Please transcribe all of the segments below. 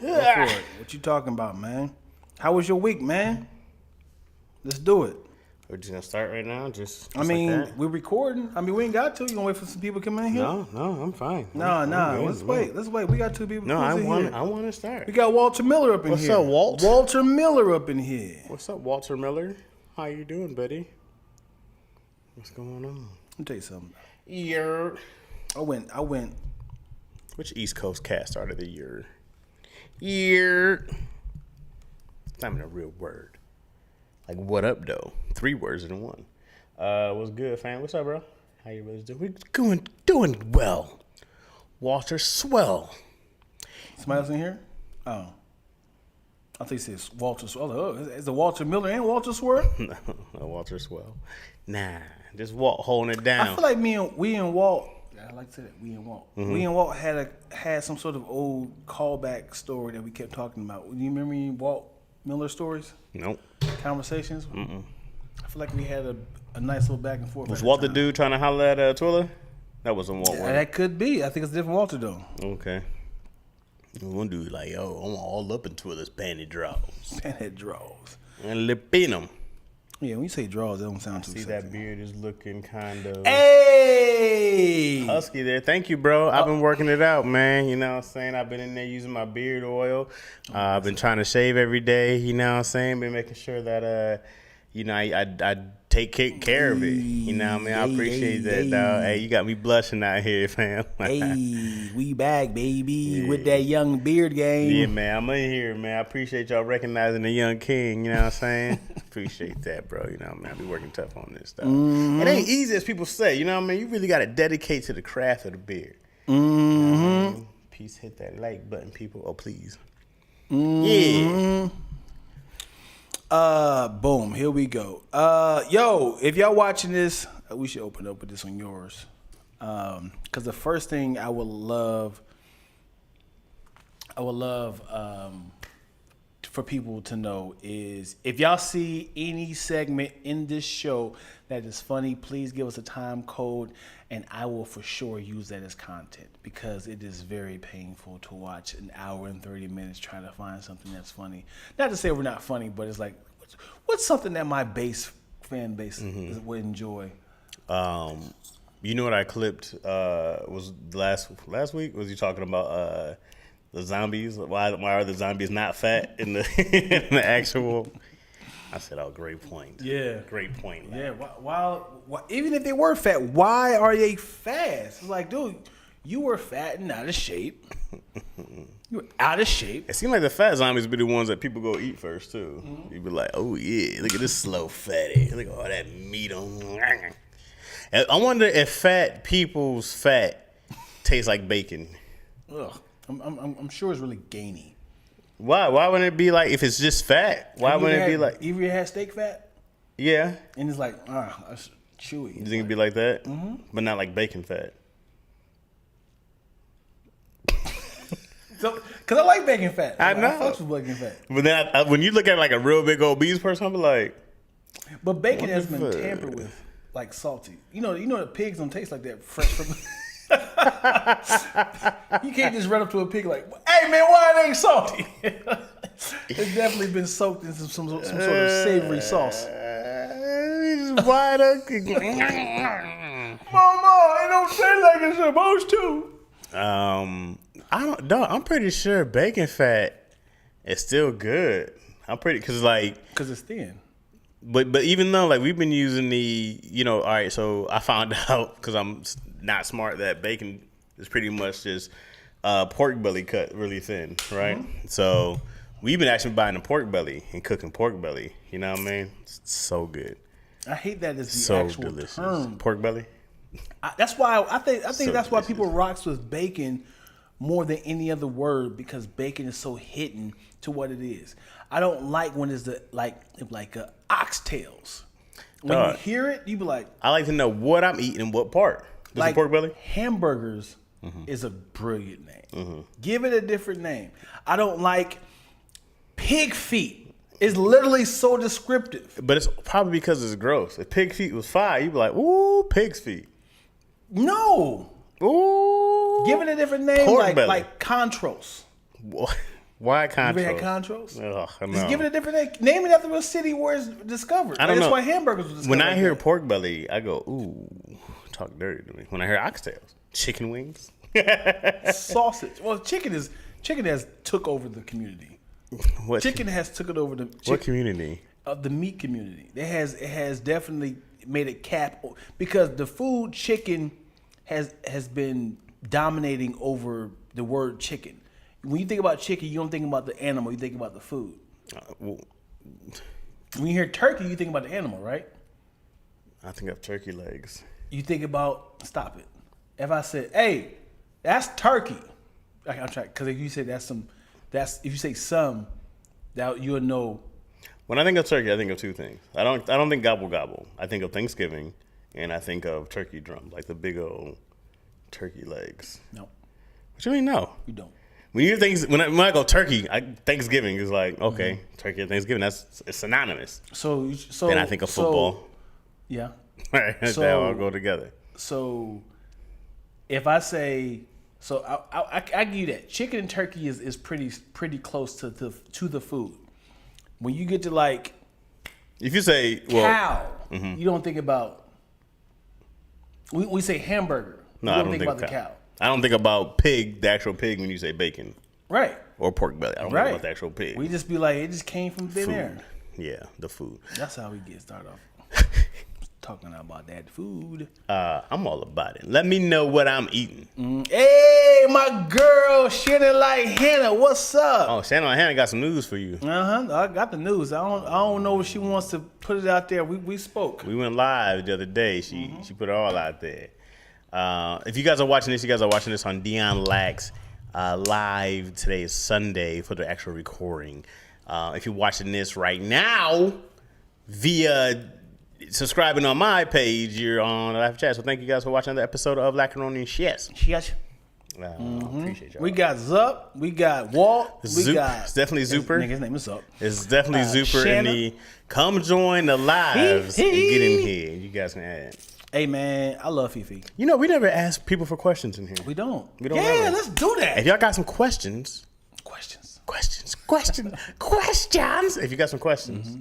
Go for it. What you talking about, man? How was your week, man? Let's do it. We're just gonna start right now. Just I mean, like that. we're recording. I mean, we ain't got to. You gonna wait for some people coming in here? No, I'm fine. Nah. I'm Let's wait. Let's wait. We got 2 people. No, I in here. want to start. We got Walter Miller up in What's here. up, Walt? Walter Miller up in here. What's up, Walter Miller? How you doing, buddy? What's going on? Let me tell you something. Year. I went. Which East Coast cat started the year? Year. It's not even a real word. Like, what up, though? 3 words in one. What's good, fam? What's up, bro? How you brothers doing? We're doing well. Walter Swell. Somebody else in here? Oh. I think it says Walter Swell. Oh, is it Walter Miller and Walter Swell? No, Walter Swell. Nah, just Walt holding it down. I feel like we and Walt. I like to say that we and Walt. Mm-hmm. We and Walt had some sort of old callback story that we kept talking about. Do you remember any Walt Miller stories? Nope. Conversations? Mm-mm. I feel like we had a nice little back and forth. Was Walt the dude trying to holler at Twiller? That wasn't Walt. Yeah, that could be. I think it's a different Walter though. Okay. One dude like, yo, I'm all up in Twiller's panty draws. Panty draws. And lip in them. Yeah, when you say draws, that don't sound too See, sexy. that beard is looking kind of hey husky there. Thank you, bro. I've been working it out, man. You know what I'm saying? I've been in there using my beard oil. I've been trying to shave every day. You know what I'm saying? Been making sure that, I take care of it. You know what I mean? I appreciate that, dog. Hey, you got me blushing out here, fam. Hey, we back, baby, with that young beard game. Yeah, man, I'm in here, man. I appreciate y'all recognizing the young king, you know what I'm saying? Appreciate that, bro. You know what I mean? I be working tough on this stuff. Mm-hmm. It ain't easy as people say, you know what I mean? You really got to dedicate to the craft of the beard. Mm-hmm. You know what I mean? Please hit that like button, people. Oh, please. Mm-hmm. Yeah. Boom, here we go. Yo, if y'all watching this, we should open up with this on yours. Because the first thing I would love for people to know is if y'all see any segment in this show that is funny, please give us a time code and I will for sure use that as content because it is very painful to watch an hour and 30 minutes trying to find something that's funny. Not to say we're not funny, but it's like, what's something that my fan base would enjoy? You know what I clipped was last week? Was you talking about the zombies? Why are the zombies not fat in the in the actual? I said, oh, great point. Yeah. Great point. Man. Yeah. Why, even if they were fat, why are they fat? It's like, dude, you were fat and out of shape. You were out of shape. It seems like the fat zombies be the ones that people go eat first, too. Mm-hmm. You be like, oh, yeah, look at this slow fatty. Look at all that meat on. I wonder if fat people's fat tastes like bacon. Ugh. I'm sure it's really gainy. Why? Why wouldn't it be like, if it's just fat, why wouldn't it be like... You ever had steak fat? Yeah. And it's like, that's chewy. You think it'd be like that? Mm-hmm. But not like bacon fat? Because I like bacon fat. I know. I fucks with bacon fat. But then when you look at like a real big obese person, I'm like... But bacon has been tampered with, like salty. You know that pigs don't taste like that fresh from... You can't just run up to a pig like, hey man, why it ain't salty? It's definitely been soaked in some sort of savory sauce. Why Mama, it don't taste like it's supposed to. I'm pretty sure bacon fat is still good. Because it's thin. But even though like we've been using the, all right, so I found out because I'm not smart that bacon is pretty much just pork belly cut really thin, right? Mm-hmm. So we've been actually buying a pork belly and cooking pork belly. You know what I mean? It's so good. I hate that it's the so actual delicious. term. Pork belly. That's why I think that's delicious. why people rocks with bacon more than any other word because bacon is so hidden to what it is. I don't like when it's like oxtails. When you hear it, you be like, I like to know what I'm eating and what part. Like pork belly? Hamburgers is a brilliant name. Mm-hmm. Give it a different name. I don't like pig feet. It's literally so descriptive. But it's probably because it's gross. If pig feet was fire, you'd be like, ooh, pig's feet. No. Ooh. Give it a different name, pork belly. like Contros. What? Why You ever had Contros? Contros? Ugh, Just no. give it a different name. Name it after a city where it's discovered. I don't know. That's why hamburgers were discovered. When I like hear that. pork belly, I go, ooh, talk dirty to me. When I hear oxtails, chicken wings. Sausage. Well, chicken has took over the community. What, Chicken has took it over the what community? of the meat community. It has definitely made it cap because the food chicken has been dominating over the word chicken. When you think about chicken, you don't think about the animal. You think about the food. Well, When you hear turkey, you think about the animal, right? I think of turkey legs. You think about stop it. If I said, "Hey, that's turkey," I'm trying because if you say if you say some, that you'll know. When I think of turkey, I think of two things. I don't think gobble gobble. I think of Thanksgiving, and I think of turkey drums, like the big old turkey legs. No, What you mean no? you don't. When you think when I go turkey, Thanksgiving is like okay, turkey and Thanksgiving. It's synonymous. So Then I think of football. Yeah. Right, So- they all go together. So if I say I give you that chicken and turkey is pretty close to the food. When you get to like If you say well, cow, you don't think about. We say hamburger. no, you I don't don't think about the cow. I don't think about pig, the actual pig, when you say bacon Right. or pork belly. I don't think about the actual pig. We just be like, it just came from thin air. Yeah, the food. That's how we get started off. Talking about that food. I'm all about it. Let me know what I'm eating. Hey, my girl, Shannon like Hannah, what's up? Oh, Shannon Hannah got some news for you. I got the news. I don't know if she wants to put it out there. We spoke. We went live the other day. She put it all out there. If you guys are watching this, you guys are watching this on Dion Lax live. Today is Sunday for the actual recording. If you're watching this right now via subscribing on my page, you're on live chat. So thank you guys for watching the episode of Lackaroni Chaz. She got you. Appreciate y'all. We got Zup. We got Walt. We Zoop. got It's definitely Zooper. His name is Zup. It's definitely Zooper in Shanna. the come join the lives and get in here. You guys can add. Hey man, I love Fifi. You know, we never ask people for questions in here. We don't. We don't Yeah, ever. let's do that. If y'all got some questions. Questions. If you got some questions,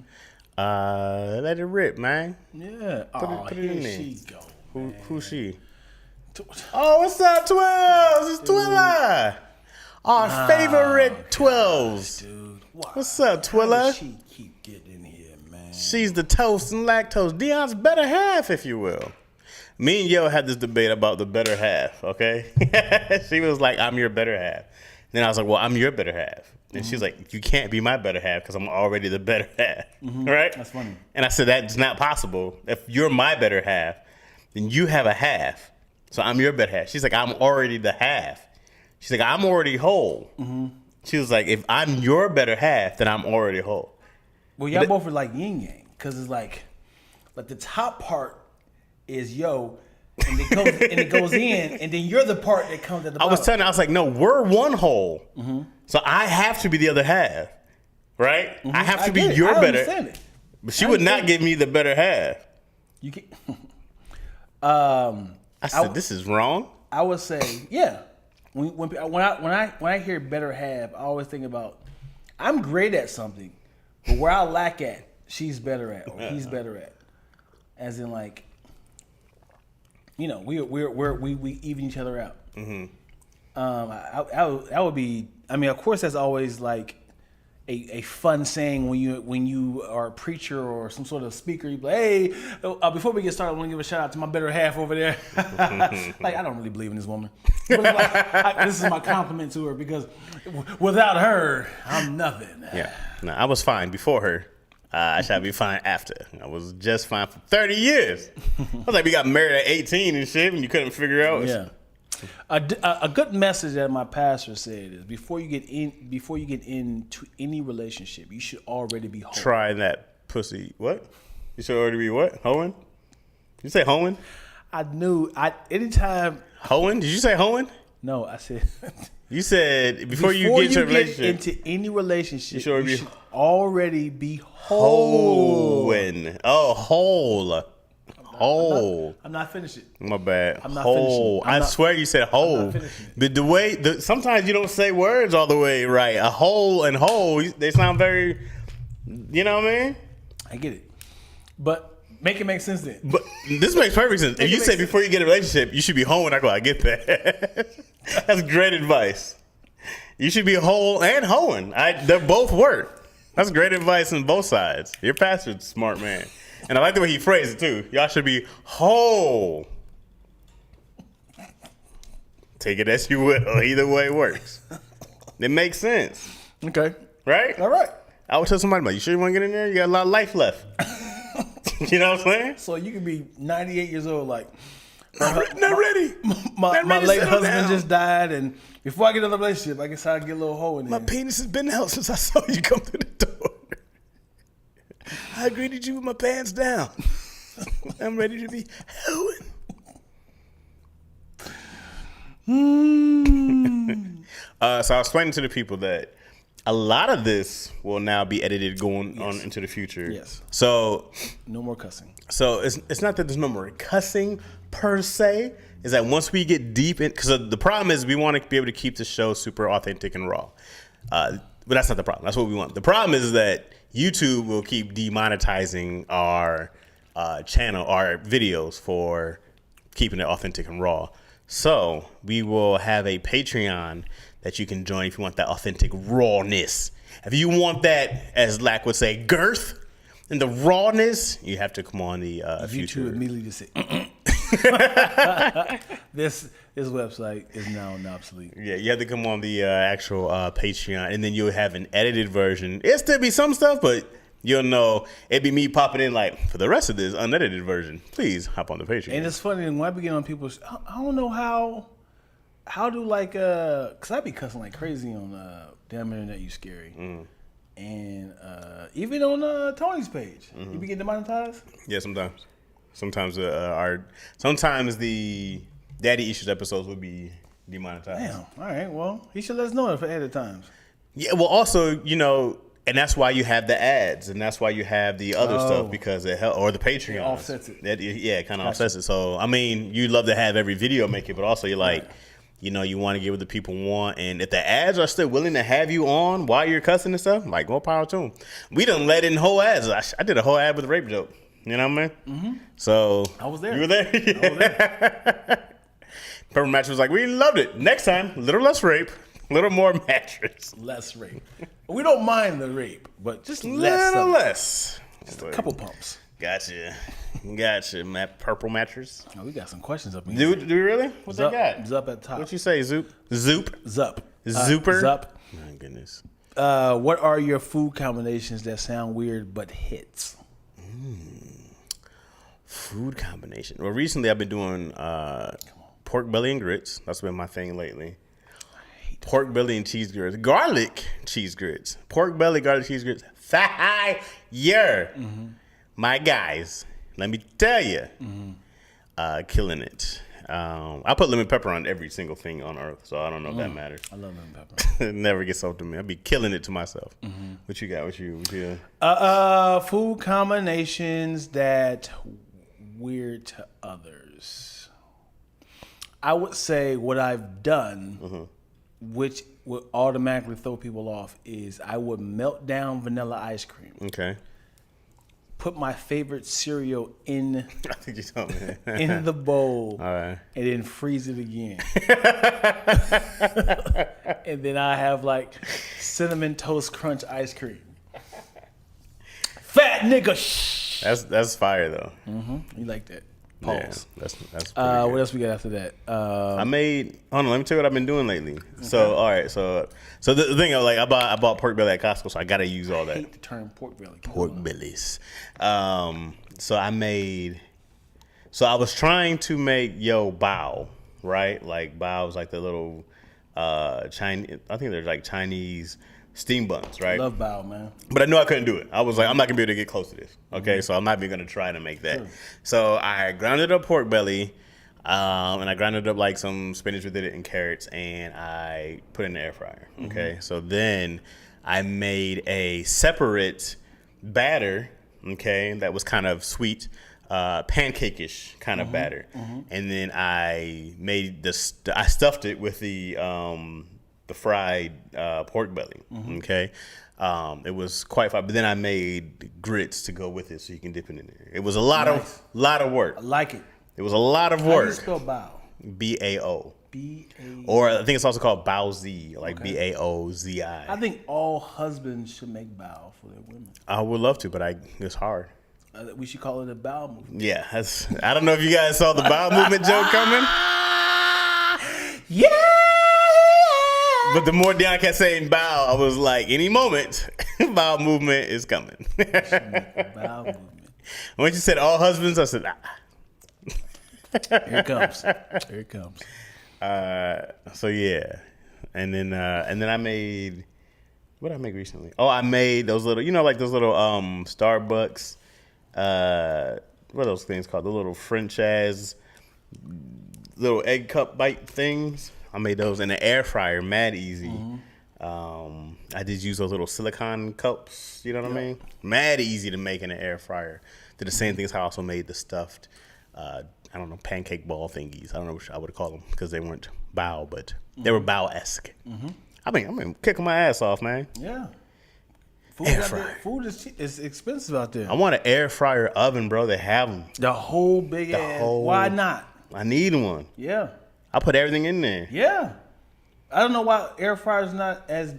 let it rip, man. Yeah. put it in Here there. she go. Who's she? Oh, what's up, 12s? It's Twilla. Our favorite 12s. Dude, why? What's up, How does Twilla? she keep getting in here, man? She's the toast and lactose. Dion's better half, if you will. Me and Yo had this debate about the better half, okay? She was like, I'm your better half. Then I was like, well, I'm your better half. And she's like, you can't be my better half because I'm already the better half, right? That's funny. And I said, that's not possible. If you're my better half, then you have a half. So I'm your better half. She's like, I'm already the half. She's like, I'm already whole. She was like, if I'm your better half, then I'm already whole. Well, y'all both are like yin yang because it's like the top part is yo, and it goes in, and then you're the part that comes at the I bottom. was telling her, I was like, no, we're one whole. So I have to be the other half, right? I have to be get it. your I better. understand it. But she would not give me the better half. You can. I said, this is wrong. I would say, yeah. When I hear better half, I always think about I'm great at something, but where I lack at, she's better at, or he's better at. As in, like, you know, we even each other out. I would be. I mean, of course, that's always like a fun saying when you are a preacher or some sort of speaker. You be like, hey, before we get started, I want to give a shout out to my better half over there. Like, I don't really believe in this woman. But like, this is my compliment to her because without her, I'm nothing. Yeah. No, I was fine before her. I shall be fine after. I was just fine for 30 years. I was like, we got married at 18 and shit, and you couldn't figure out. Yeah. A good message that my pastor said is before you get into any relationship, you should already be whole. Try that pussy. What? You should already be what? Hoeing? You say hoeing? Anytime. Hoeing? Did you say hoeing? No, I said You said before you get into a relationship. into any relationship, You should you should already be whole. Hoeing. Oh, whole. Whole. I'm not finishing. My bad. I'm not Whole. finishing. I swear you said whole. But the way sometimes you don't say words all the way right. A whole and whole, they sound very. You know what I mean? I get it, but make it make sense then. But this makes perfect sense. If you say before you get a relationship, you should be whole, and I go, I get that. That's great advice. You should be whole and hoeing. They both work. That's great advice on both sides. Your pastor's a smart man. And I like the way he phrased it, too. Y'all should be whole. Take it as you will. Either way works. It makes sense. Okay. Right? All right. I would tell somebody, like, you sure you want to get in there? You got a lot of life left. You know what I'm saying? So you could be 98 years old, like, not ready. My Not ready to late settle husband down. just died, and before I get another relationship, I guess I'll get a little hole in My there. penis has been out since I saw you come through the door. I greeted you with my pants down. I'm ready to be hoeing. So I was explaining to the people that a lot of this will now be edited going on into the future. Yes. So No more cussing. So it's not that there's no more cussing per se. Is that once we get deep in, because the problem is we want to be able to keep the show super authentic and raw. But that's not the problem. That's what we want. The problem is that YouTube will keep demonetizing our channel, our videos for keeping it authentic and raw. So we will have a Patreon that you can join if you want that authentic rawness. If you want that, as Lack would say, girth and the rawness, you have to come on the future. YouTube immediately just said, this website is now obsolete. Yeah, you have to come on the actual Patreon, and then you'll have an edited version. It'll still be some stuff, but you'll know it'd be me popping in like, for the rest of this unedited version, please hop on the Patreon. And it's funny, when I be getting on people's, I don't know how do like, because I be cussing like crazy on Damn Internet You Scary. And even on Tony's page. You be getting demonetized? Yeah, sometimes. Sometimes the Daddy Issues episodes would be demonetized. Damn. All right. Well, he should let us know if ahead of times. Yeah, well, also, you know, and that's why you have the ads, and that's why you have the other stuff, because it helps, or the Patreon. It offsets it. It kind of offsets it. So, I mean, you love to have every video make it, but also you're like, you know, you want to get what the people want. And if the ads are still willing to have you on while you're cussing and stuff, like, more power to them. We done let in whole ads. I did a whole ad with a rape joke. You know what I mean? Mm-hmm. So I was there. You were there? I was there. Purple Mattress was like, we loved it. Next time, a little less rape, a little more mattress. Less rape. We don't mind the rape, but just less. Little less. Just a couple pumps. Gotcha, Purple Mattress. Oh, we got some questions up in here. Do we really? What they got? Zup at the top. What you say, Zoop? Zup? Zup. Zooper? Zup. My goodness. What are your food combinations that sound weird but hits? Food combination. Well, recently I've been doing pork belly and grits. That's been my thing lately. Pork belly and cheese grits. Garlic cheese grits. Pork belly, garlic cheese grits. Fire. My guys, let me tell you, killing it. I put lemon pepper on every single thing on earth, so I don't know if that matters. I love lemon pepper. It never gets sold to me. I be killing it to myself. What you got? What you? Food combinations that weird to others. I would say what I've done, which would automatically throw people off, is I would melt down vanilla ice cream. Okay. Put my favorite cereal in I think you told me. in the bowl, All right. and then freeze it again. And then I have like cinnamon toast crunch ice cream. Fat nigga. Shh. That's fire though. You like that? Pause. Yeah, that's pretty What good. else we got after that? I made. Hold on, let me tell you what I've been doing lately. So, all right, so the thing, I bought pork belly at Costco, so I gotta use all I that. hate the term pork belly. Pork bellies. So I was trying to make bao, right? Like bao is like the little Chinese. I think they're like Chinese steam buns, right? Love bao, man. But I knew I couldn't do it. I was like, I'm not gonna be able to get close to this. Okay, so I'm not even gonna try to make that. Sure. So I grounded up pork belly, and I grounded up like some spinach with it and carrots, and I put it in the air fryer. Okay, so then I made a separate batter. Okay, that was kind of sweet. pancake-ish kind of batter, and then I made I stuffed it with the fried pork belly. Okay, it was quite fine. But then I made grits to go with it, so you can dip it in there. It was a lot of work. I like it. It was a lot of How do you work. spell bao? BAO. B-A. Or I think it's also called Baozi, like Baozi. I think all husbands should make bao for their women. I would love to, but it's hard. We should call it a bao movement. Yeah, I don't know if you guys saw the bowel movement joke coming. Yeah. But the more Dion kept saying bow, I was like, any moment, bowel movement is coming. Bao movement. When she said all husbands, I said, Here it comes. Here it comes. So yeah, and then I made, what did I make recently? Oh, I made those little, like those little Starbucks, what are those things called? The little French ass little egg cup bite things. I made those in the air fryer, mad easy. I did use those little silicone cups, you know what I mean? Mad easy to make in the air fryer. Did the same things. I also made the stuffed, I don't know, pancake ball thingies. I don't know what I would call them because they weren't bao, but they were bao-esque. I mean, kicking my ass off, man. Yeah. Food is expensive out there. I want an air fryer oven, bro. They have them. The whole big ass. Why not? I need one. Yeah. I put everything in there. Yeah. I don't know why air fryers not as.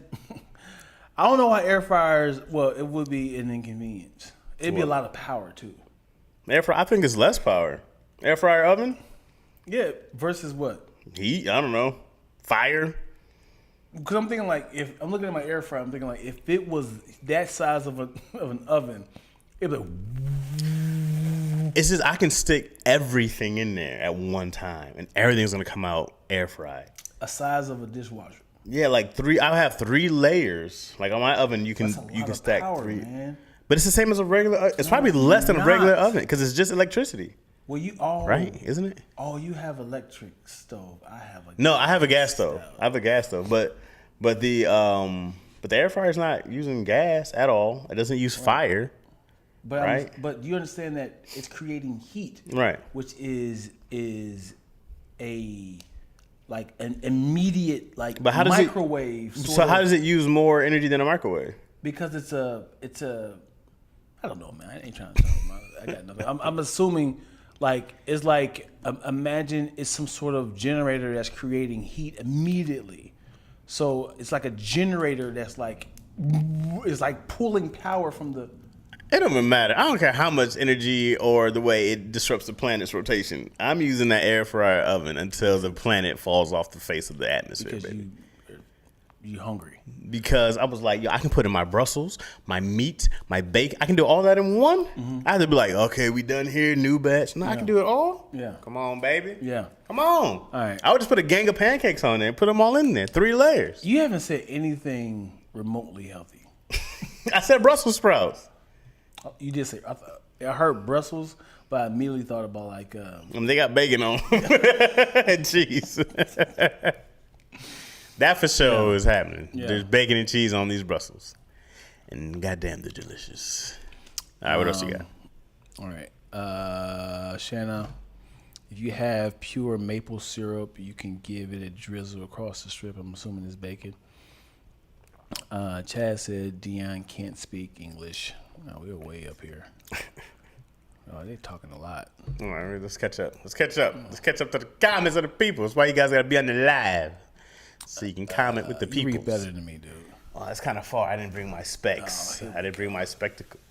I don't know why air fryers. Well, it would be an inconvenience. It'd be a lot of power too. Air fryer. I think it's less power. Air fryer oven. Yeah. Versus what? Heat. I don't know. Fire. Because I'm thinking like if I'm looking at my air fryer, I'm thinking like if it was that size of an oven, it'd be like. It's just I can stick everything in there at one time, and everything's gonna come out air fried. A size of a dishwasher. Yeah, like three. I have 3 layers. Like on my oven, you can stack power, 3. Man. But it's the same as a regular. It's probably less than a regular oven because it's just electricity. Well, right, isn't it? Oh, you have electric stove. I have a no. I have a gas stove. But the air fryer is not using gas at all. It doesn't use fire. But but you understand that it's creating heat, right? Which is a like an immediate but how does microwave. How does it use more energy than a microwave? Because it's a I don't know, man. I ain't trying to talk about it. I got nothing. I'm assuming it's like imagine it's some sort of generator that's creating heat immediately. So it's like a generator that's it's like pulling power from the. It don't even matter. I don't care how much energy or the way it disrupts the planet's rotation. I'm using that air fryer oven until the planet falls off the face of the atmosphere, because baby. You hungry. Because I was like, I can put in my Brussels, my meat, my bacon. I can do all that in one. I have to be like, okay, we done here, new batch. No, I can do it all. Yeah. Come on, baby. Yeah. Come on. All right. I would just put a gang of pancakes on there and put them all in there. 3 layers. You haven't said anything remotely healthy. I said Brussels sprouts. You did say. I heard Brussels, but I immediately thought about they got bacon on and cheese. That for sure is happening. Yeah. There's bacon and cheese on these Brussels, and goddamn, they're delicious. All right, what else you got? All right, Shanna, if you have pure maple syrup, you can give it a drizzle across the strip. I'm assuming it's bacon. Chaz said Dion can't speak English. No, we're way up here. Oh, they're talking a lot. All right, let's catch up. Let's catch up to the comments of the people. That's why you guys got to be on the live. So you can comment with the people. You read better than me, dude. Oh, that's kind of far. I didn't bring my specs. I didn't bring my spectacle.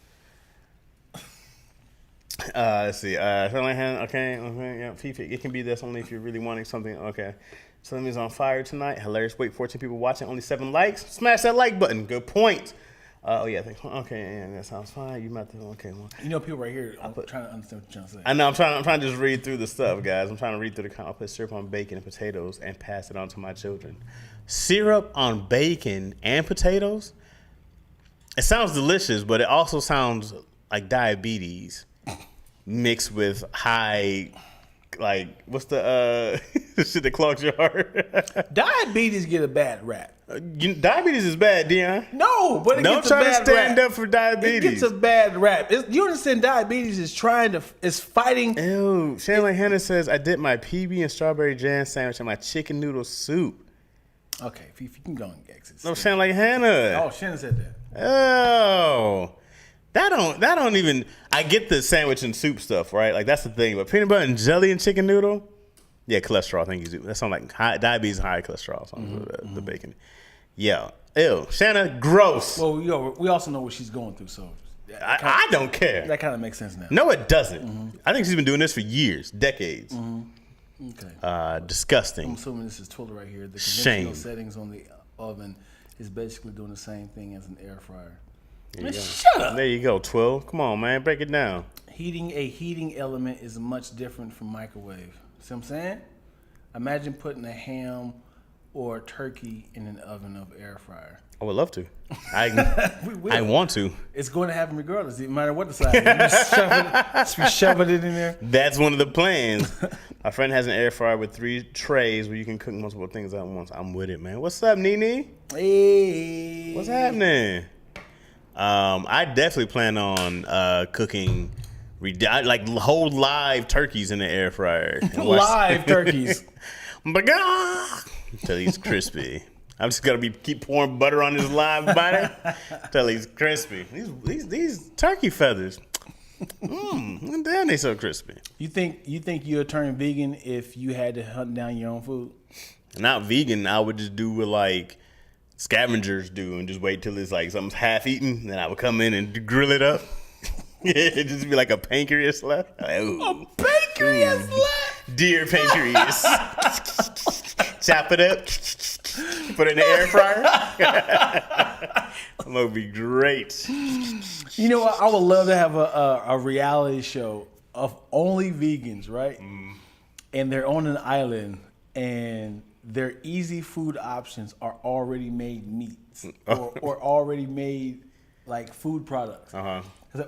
Let's see. Okay, yeah. Fifi, it can be this only if you're really wanting something. Okay. Something's on fire tonight. Hilarious. Wait, 14 people watching. Only 7 likes. Smash that like button. Good point. Okay, yeah, that sounds fine. You might think, okay. Well, people right here. I'm trying to understand what you're trying to say. I know. I'm trying to just read through the stuff, guys. I'm trying to read through the comment. I'll put syrup on bacon and potatoes and pass it on to my children. Syrup on bacon and potatoes? It sounds delicious, but it also sounds like diabetes mixed with high like what's the shit that clogs your heart? Diabetes get a bad rap. Diabetes is bad, Dion. No, but it Don't gets a try to bad stand rap. up for diabetes. It gets a bad rap. You understand? Diabetes is fighting. Ew. Shanley Hannah says, I did my PB and strawberry jam sandwich in my chicken noodle soup. Okay, if you can go and exit. No, Shanley Hannah. Oh, Shannon said that. Oh. That don't even. I get the sandwich and soup stuff, right? Like that's the thing. But peanut butter and jelly and chicken noodle, yeah, cholesterol. I think you do. That sounds like diabetes, high cholesterol. The bacon. Yeah. Ew. Shanna, gross. Well, we also know what she's going through, so I don't care. that kind of makes sense now. No, it doesn't. I think she's been doing this for years, decades. Okay. Disgusting. I'm assuming this is Twitter right here. The Shame. conventional settings on the oven is basically doing the same thing as an air fryer. There Man, you go. shut up. There you go, 12. Come on, man. Break it down. Heating element is much different from microwave. See what I'm saying? Imagine putting a ham or a turkey in an oven of air fryer. I would love to. I want to. It's going to happen regardless, no matter what the size. You just shoving it in there. That's one of the plans. My friend has an air fryer with 3 trays where you can cook multiple things at once. I'm with it, man. What's up, Nene? Hey. What's happening? I definitely plan on cooking like whole live turkeys in the air fryer. Live turkeys. Until he's crispy. I'm just gonna keep pouring butter on his live body until he's crispy. These turkey feathers, damn, they so crispy. You think you'd turn vegan if you had to hunt down your own food? Not vegan. I would just do what like scavengers do and just wait till it's like something's half eaten. Then I would come in and grill it up. It'd just be like a pancreas left. Like, A pancreas left. Deer pancreas. Chop it up. Put it in the air fryer. That would be great. You know what? I would love to have a reality show of only vegans, right? And they're on an island, and their easy food options are already made meats or already made like food products.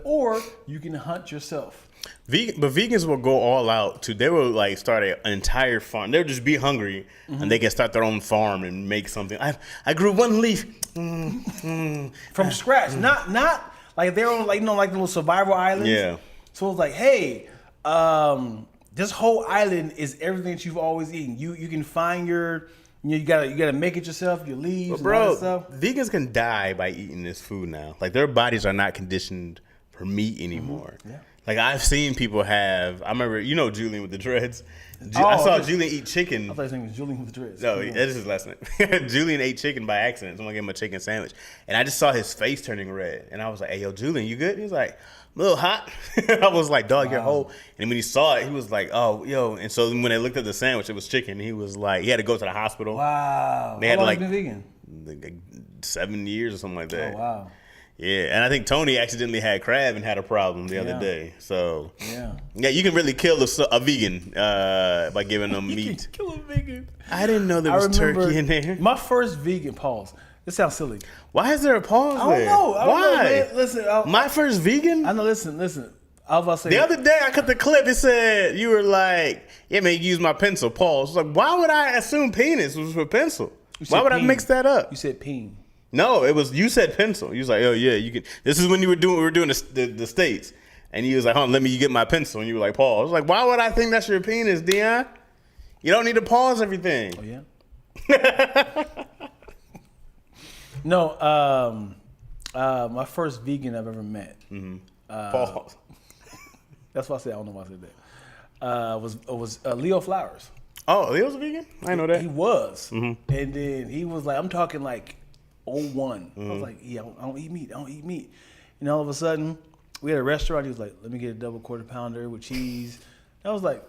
Or you can hunt yourself. But vegans will go all out too. They will like start an entire farm. They'll just be hungry and they can start their own farm and make something. I grew one leaf From scratch. Not like they're on like like the little survival islands. Yeah. So it's like, hey, this whole island is everything that you've always eaten. You can find you gotta make it yourself, your leaves, and all that stuff. Vegans can die by eating this food now. Like their bodies are not conditioned for meat anymore. Yeah. Like I've seen people have. I remember, Julian with the dreads. I saw Julian eat chicken. I thought his name was Julian with the dreads. No, that is his last name. Julian ate chicken by accident. Someone gave him a chicken sandwich, and I just saw his face turning red. And I was like, "Hey, yo, Julian, you good?" He was like, "I'm a little hot." I was like, "Dog, you're whole." And when he saw it, he was like, "Oh, yo." And so when they looked at the sandwich, it was chicken. He was like, he had to go to the hospital. Wow. They How had long like you been vegan? like 7 years or something like that. Oh wow. Yeah, and I think Tony accidentally had crab and had a problem the other day. So yeah, you can really kill a vegan by giving them meat. Kill a vegan. I didn't know there was turkey in there. My first vegan pause. This sounds silly. Why is there a pause I don't know. Why? Man. Listen, my first vegan? I know. Listen. I was about to say the other day I cut the clip. It said you were like, "Yeah, man, you use my pencil." Pause. Like, why would I assume penis was for pencil? Why would I mix that up? You said peen. No, it was you said pencil. You was like, "Oh yeah, you can." This is when we were doing the states, and you was like, "Hold on, let me get my pencil." And you were like, "Pause." I was like, why would I think that's your penis, Dion? You don't need to pause everything. Oh yeah. No, my first vegan I've ever met. Pause. That's why I said I don't know why I said that. Was Leo Flowers. Oh, Leo's a vegan? I didn't know that. He was, and then he was like, I'm talking like 01. I was like, yeah, I don't eat meat. And all of a sudden, we had a restaurant. He was like, let me get a double quarter pounder with cheese. And I was like,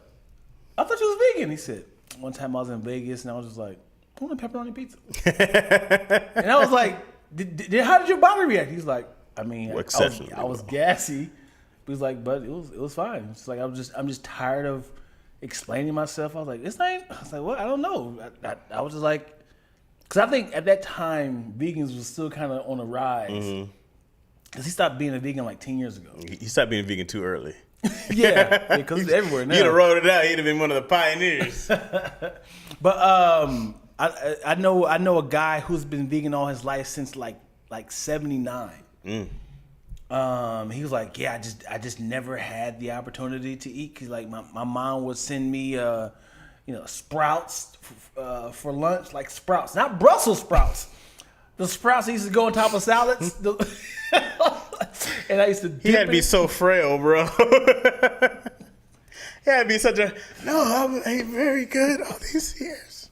I thought you was vegan. He said, one time I was in Vegas and I was just like, I want a pepperoni pizza. And I was like, how did your body react? He's like, I mean, I was gassy. He was like, but it was fine. It's like I'm just tired of explaining myself. I was like, I was like, what? I don't know. I was just like, because I think at that time vegans was still kind of on a rise. Because he stopped being a vegan like 10 years ago. He stopped being vegan too early. Yeah, because it's everywhere now. You'd have rolled it out. He'd have been one of the pioneers. But I know a guy who's been vegan all his life since like 79. He was like, yeah, I just never had the opportunity to eat because like my mom would send me sprouts for lunch, like sprouts, not Brussels sprouts. The sprouts that used to go on top of salads. And I used to dip He had to be so frail, bro. He had to be such a, no, I ate very good all these years.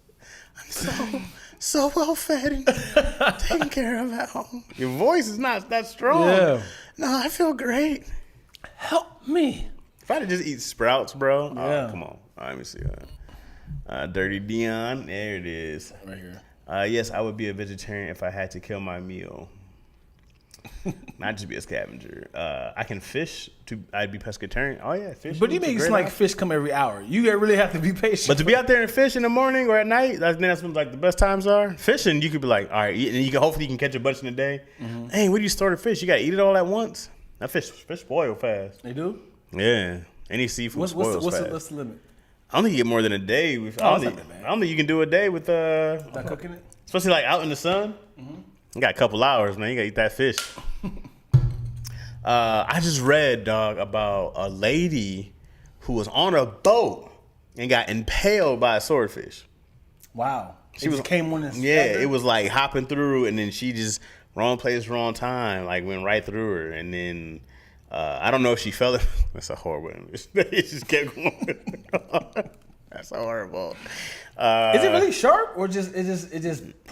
I'm so well fed and taken care of at home. Your voice is not that strong. Yeah. No, I feel great. Help me. If I had to just eat sprouts, bro. Yeah. Oh, come on. Let me see that. Dirty Dion. There it is. Right here. Yes, I would be a vegetarian if I had to kill my meal. Not just be a scavenger. I can fish. I'd be pescatarian. Oh yeah, fish. But you make it seem like fish come every hour. You really have to be patient. But to be out there and fish in the morning or at night, that's when like the best times are. Fishing, you could be like, all right, and you can hopefully you can catch a bunch in a day. Mm-hmm. Hey, where do you store the fish? You gotta eat it all at once. That fish spoil fast. They do? Yeah. Any seafood spoils fast. What's the limit? I don't think you get more than a day. I don't think you can do a day with without cooking it. Especially like out in the sun. Mm-hmm. You got a couple hours, man. You gotta eat that fish. I just read, dog, about a lady who was on a boat and got impaled by a swordfish. Wow. She came on this. Yeah, it was like hopping through, and then she just wrong place, wrong time, like went right through her, and then I don't know if she fell. That's a horrible image. It just kept going. That's horrible. Is it really sharp or just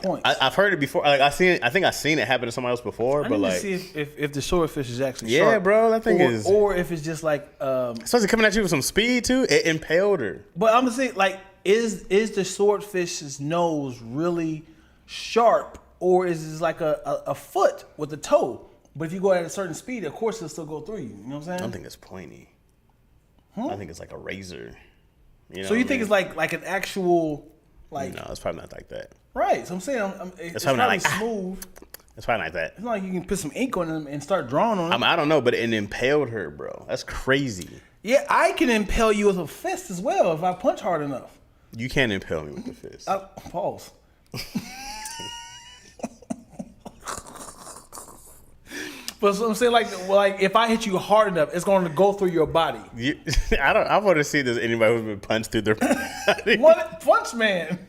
points? I've heard it before. Like I think I've seen it happen to somebody else before. I but need like, to see if the swordfish is actually yeah, sharp. bro, that thing is. Or if it's just like. So is it coming at you with some speed too? It impaled her. But I'm gonna say, like, is the swordfish's nose really sharp, or is it like a foot with a toe? But if you go at a certain speed, of course it'll still go through you. You know what I'm saying? I don't think it's pointy. I think it's like a razor. You know so you think it's like an actual like? No, it's probably not like that. Right. So I'm saying it's probably not like smooth. It's probably like that. It's not like you can put some ink on them and start drawing on them. I don't know, but it impaled her, bro. That's crazy. Yeah, I can impale you with a fist as well if I punch hard enough. You can't impale me with the fist. Pause. But so I'm saying, like if I hit you hard enough, it's going to go through your body. I want to see if there's anybody who's been punched through their body. What punch man?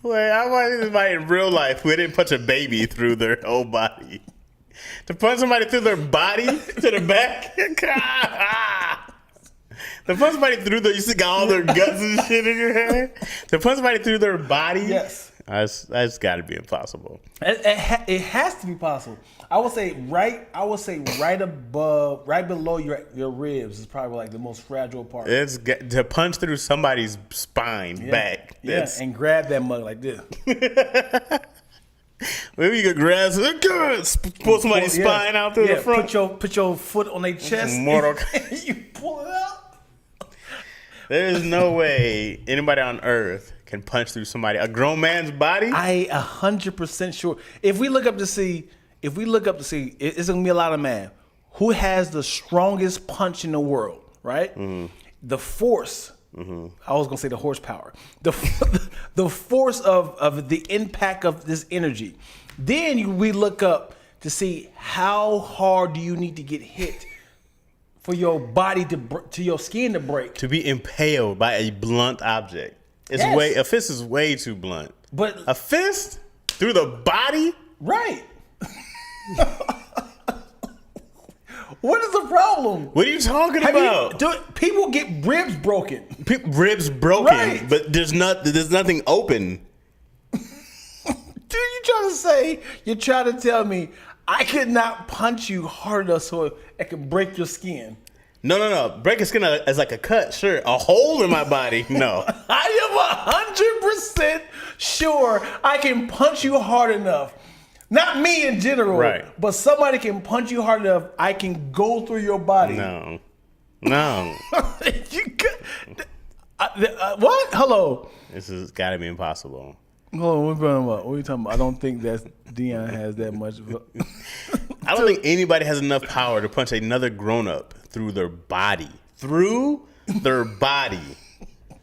Wait, I want to see somebody in real life who didn't punch a baby through their whole body. To punch somebody through their body to the back. To punch somebody through you still got all their guts and shit in your head. To punch somebody through their body. Yes. That's got to be impossible. It has to be possible. I would say right below your ribs is probably like the most fragile part. It's to punch through somebody's spine back. Yeah, and grab that mug like this. Maybe you could grab pull somebody's spine out through the front. Put your foot on their chest. And you pull it out. There's no way anybody on earth can punch through a grown man's body. I 100% sure. If we look up to see, it's gonna be a lot of man. Who has the strongest punch in the world? Right. Mm-hmm. The force. Mm-hmm. I was gonna say the horsepower. The force of the impact of this energy. Then we look up to see how hard do you need to get hit for your body to your skin to break. To be impaled by a blunt object. A fist is way too blunt. But a fist through the body? Right. What is the problem? What are you talking about? People get ribs broken. Ribs broken, right. But there's nothing open. Dude, you're trying to tell me I could not punch you hard enough so it can break your skin. No. Break your skin is like a cut, sure. A hole in my body, no. I am 100% sure I can punch you hard enough. Not me in general, right? But somebody can punch you hard enough. I can go through your body. No. What? Hello. This has got to be impossible. Hold on, what are you talking about? I don't think Dion has that much. I don't think anybody has enough power to punch another grown-up through their body. through their body.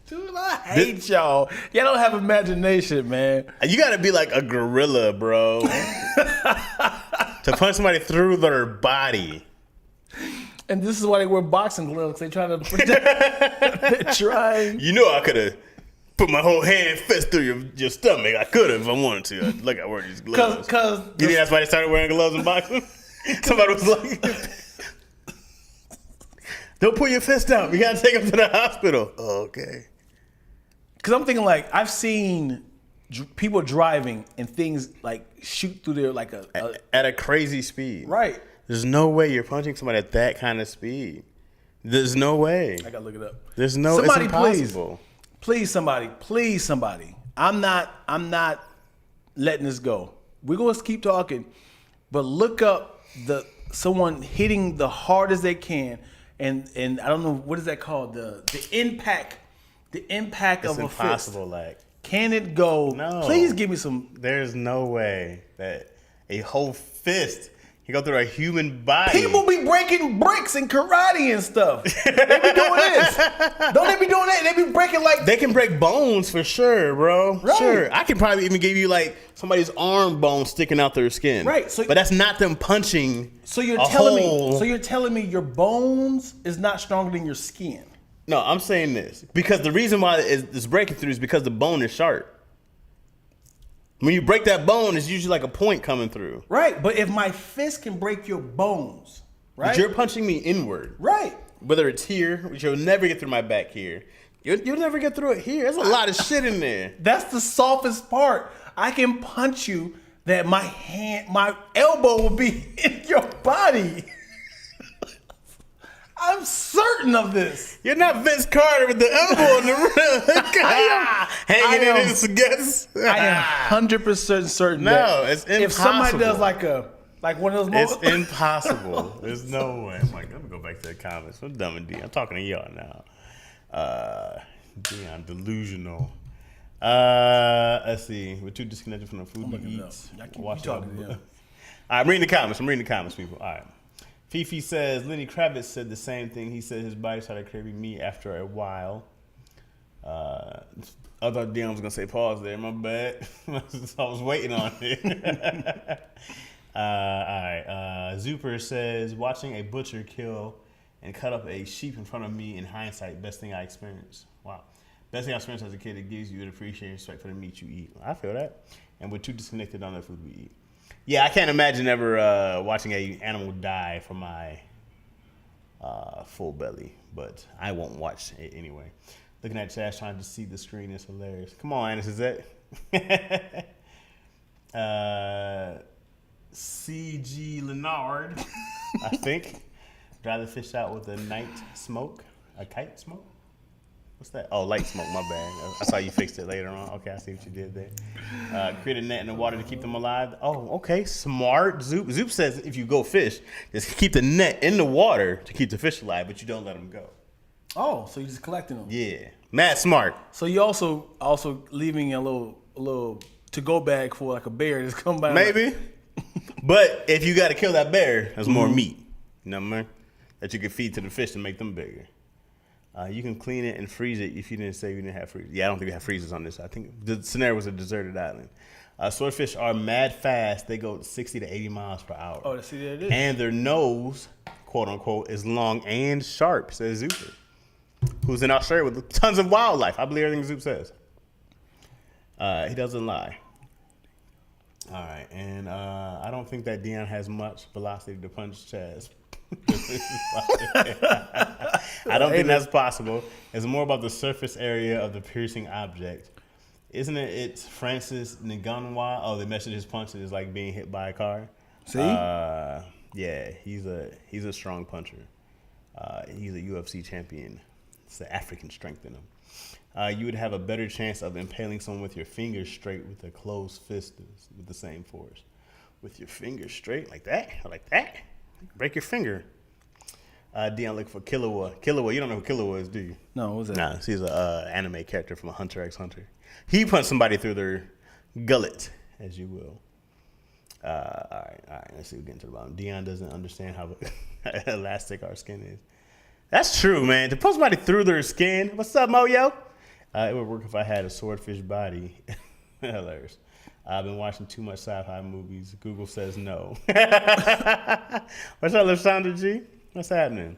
Dude, I hate y'all. Y'all don't have imagination, man. You got to be like a gorilla, bro, to punch somebody through their body. And this is why they wear boxing gloves. They try to protect. They're trying. You know, I could have put my whole hand fist through your stomach. I could have if I wanted to. Like I wear these gloves. Because you think that's why they started wearing gloves in boxing? Somebody was like, "Don't pull your fist out. We gotta take him to the hospital." Oh, okay. Because I'm thinking like I've seen people driving and things like shoot through there like at a crazy speed. Right. There's no way you're punching somebody at that kind of speed. There's no way. I gotta look it up. There's no. Somebody, it's impossible. Please, somebody. I'm not letting this go. We're gonna keep talking, but look up someone hitting the hard as they can, and I don't know what is that called, the impact of It's a impossible. fist. Like, Can it go? No. Please give me some. there's no way that a whole fist can go through a human body. People be breaking bricks in karate and stuff. They be doing this. Don't they be doing that? They be breaking like. They can break bones for sure, bro. Right. Sure. I can probably even give you like somebody's arm bone sticking out their skin. Right, so- but that's not them punching. So you're a telling hole. me. So you're telling me your bones is not stronger than your skin. No, I'm saying this because the reason why it's breaking through is because the bone is sharp. When you break that bone, it's usually like a point coming through. Right, but if my fist can break your bones, right? But you're punching me inward. Right. Whether it's here, which you'll never get through my back here. You'll never get through it here. There's a lot of shit in there. That's the softest part. I can punch you that my elbow will be in your body. I'm certain of this. You're not Vince Carter with the elbow in the rim. Hanging in his guts. I am 100% certain. No, that it's if somebody does impossible. like one of those It's moments, impossible. There's no way. I'm like, let me go back to the comments. I'm dumb and D. I'm talking to y'all now. Dion, delusional. Let's see. We're too disconnected from the food we eat. Watch out. I'm reading the comments, people. All right. Fifi says, Lenny Kravitz said the same thing. He said his body started craving meat after a while. I thought Dion was going to say pause there. My bad. I was waiting on it. All right. Zuper says, watching a butcher kill and cut up a sheep in front of me in hindsight, best thing I experienced. Wow. Best thing I experienced as a kid, it gives you an appreciation and respect for the meat you eat. I feel that. And we're too disconnected on the food we eat. Yeah, I can't imagine ever watching an animal die from my full belly, but I won't watch it anyway. Looking at Chaz trying to see the screen is hilarious. Come on, Annis, is that? C.G. Leonard, I think. Dry the fish out with a kite smoke? What's that? Oh, light smoke, my bad. I saw you fixed it later on. Okay, I see what you did there. Create a net in the water to keep them alive. Oh, okay, smart. Zoop says if you go fish, just keep the net in the water to keep the fish alive, but you don't let them go. oh, so you're just collecting them. Yeah, mad smart. So you also leaving a little to-go bag for like a bear that's come by. Maybe. But if you got to kill that bear, there's more meat. You know what I mean? That you can feed to the fish to make them bigger. You can clean it and freeze it if you didn't say you didn't have freezers. Yeah, I don't think we have freezers on this. I think the scenario was a deserted island. Swordfish are mad fast. They go 60 to 80 miles per hour. Oh, see, there it is. And their nose, quote unquote, is long and sharp, says Zuper, who's in Australia with tons of wildlife. I believe everything Zoop says. He doesn't lie. All right, and I don't think that Dion has much velocity to punch Chaz. I don't think that's possible. It's more about the surface area of the piercing object. Isn't it? It's Francis Ngannou. Oh, they measured his punches as like being hit by a car. See? Yeah, he's a strong puncher. He's a UFC champion. It's the African strength in him. You would have a better chance of impaling someone with your fingers straight with a closed fist with the same force. With your fingers straight like that, break your finger. Dion look for Killua. Killua, you don't know who Killua is, do you? No, what's that? Nah, she's an anime character from Hunter x Hunter. He punched somebody through their gullet, as you will. All right. Let's see. We get into the bottom. Dion doesn't understand how elastic our skin is. That's true, man. To put somebody through their skin. What's up, Moyo? It would work if I had a swordfish body. Hilarious. I've been watching too much sci-fi movies. Google says no. What's up, Lashondra G? What's happening?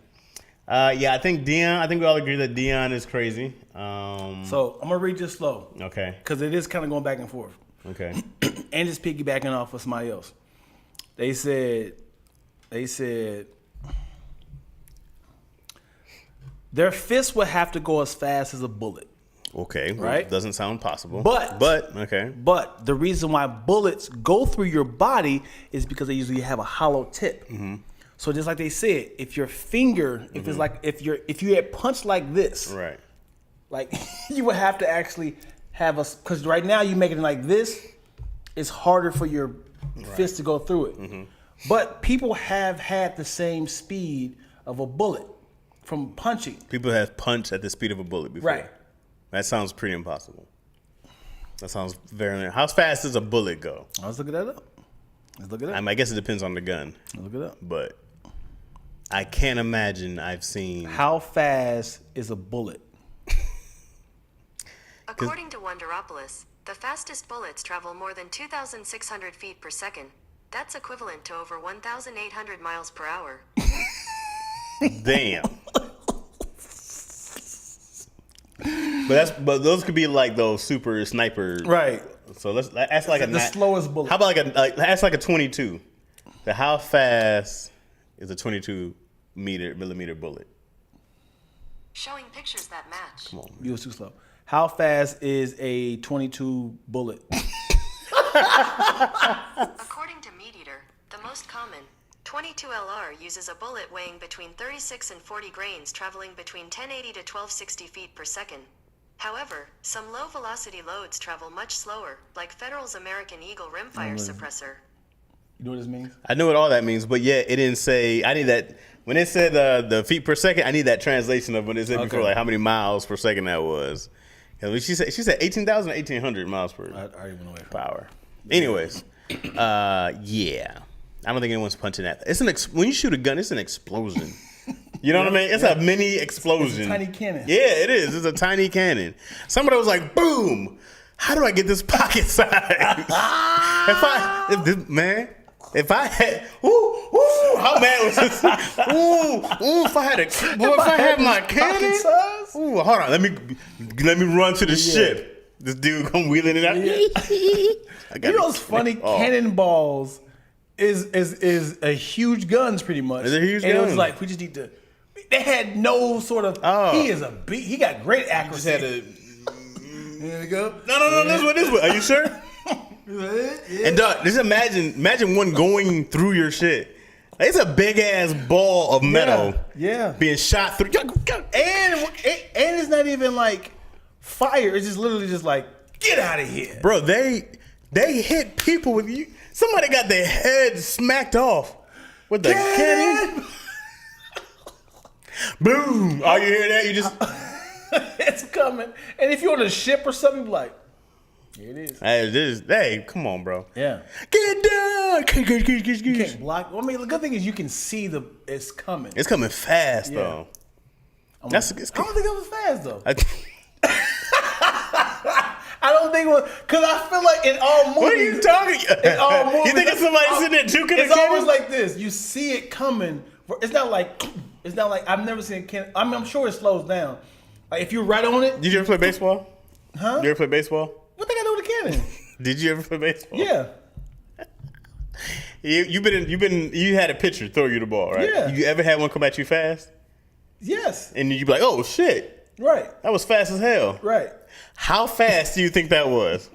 Yeah, I think Dion. I think we all agree that Dion is crazy. So I'm gonna read this slow. Okay. Because it is kind of going back and forth. Okay. And just piggybacking off of somebody else. They said their fist would have to go as fast as a bullet. Okay. Well, Right? doesn't sound possible. But okay. But the reason why bullets go through your body is because they usually have a hollow tip. Mm-hmm. So just like they said, if your finger, if it's like if you had punched like this, Right. like you would have to actually have a, because right now you make it like this, it's harder for your fist to go through it. Mm-hmm. But people have had the same speed of a bullet from punching. People have punched at the speed of a bullet before. Right. That sounds pretty impossible. That sounds very. How fast does a bullet go? Let's look that up. I guess it depends on the gun. Look it up. But I can't imagine I've seen. How fast is a bullet? According to Wonderopolis, the fastest bullets travel more than 2,600 feet per second. That's equivalent to over 1,800 miles per hour. Damn. But those could be like those super sniper. Right. So that's like The slowest bullet. How about that's like a 22? So how fast is a 22 millimeter bullet? Showing pictures that match. Come on. You was too slow. How fast is a 22 bullet? According to MeatEater, the most common 22 LR uses a bullet weighing between 36 and 40 grains traveling between 1080 to 1260 feet per second. However, some low-velocity loads travel much slower, like Federal's American Eagle rimfire suppressor. You know what this means? I know what all that means, but yeah, it didn't say. I need that when it said the feet per second. I need that translation of what it said before, like how many miles per second that was. She said 18,000 or 1,800 miles per hour. Anyways, yeah, I don't think anyone's punching that. When you shoot a gun, it's an explosion. You know what I mean? It's a mini explosion. It's a tiny cannon. Yeah, it is. It's a tiny cannon. Somebody was like, boom. How do I get this pocket size? If I had, how bad was this? If I had my cannon. Hold on, let me run to the ship. This dude come wheeling it out. You know what's funny? Cannonballs is a huge guns pretty much. It's a huge and gun. It was like we just need to. They had no sort of. He is a beat. He got great accuracy. There we go. No, this way. Are you sure? And Doug, just imagine one going through your shit. It's a big ass ball of metal, being shot through. And it's not even like fire. It's just literally just like get out of here, bro. They hit people with you. Somebody got their head smacked off with the cannon. Boom! Oh, you hear that? You just it's coming. And if you're on a ship or something, you're like. Here it is. Hey, come on, bro. Yeah. Get down. You can't block. I mean, the good thing is you can see it's coming. It's coming fast, though. I don't think it was fast, though. I don't think it was, because I feel like in all movies. What are you talking? In all movies, you think it's somebody sitting there juking It's a cannon? always like this. You see it coming. It's not like I've never seen a cannon. I mean, I'm sure it slows down. Like if you're right on it. Did you ever play baseball? Huh? Did you ever play baseball? What they got to do with a cannon? Did you ever play baseball? Yeah. You had a pitcher throw you the ball, right? Yeah. You ever had one come at you fast? Yes. And you'd be like, oh shit. Right. That was fast as hell. Right. How fast do you think that was?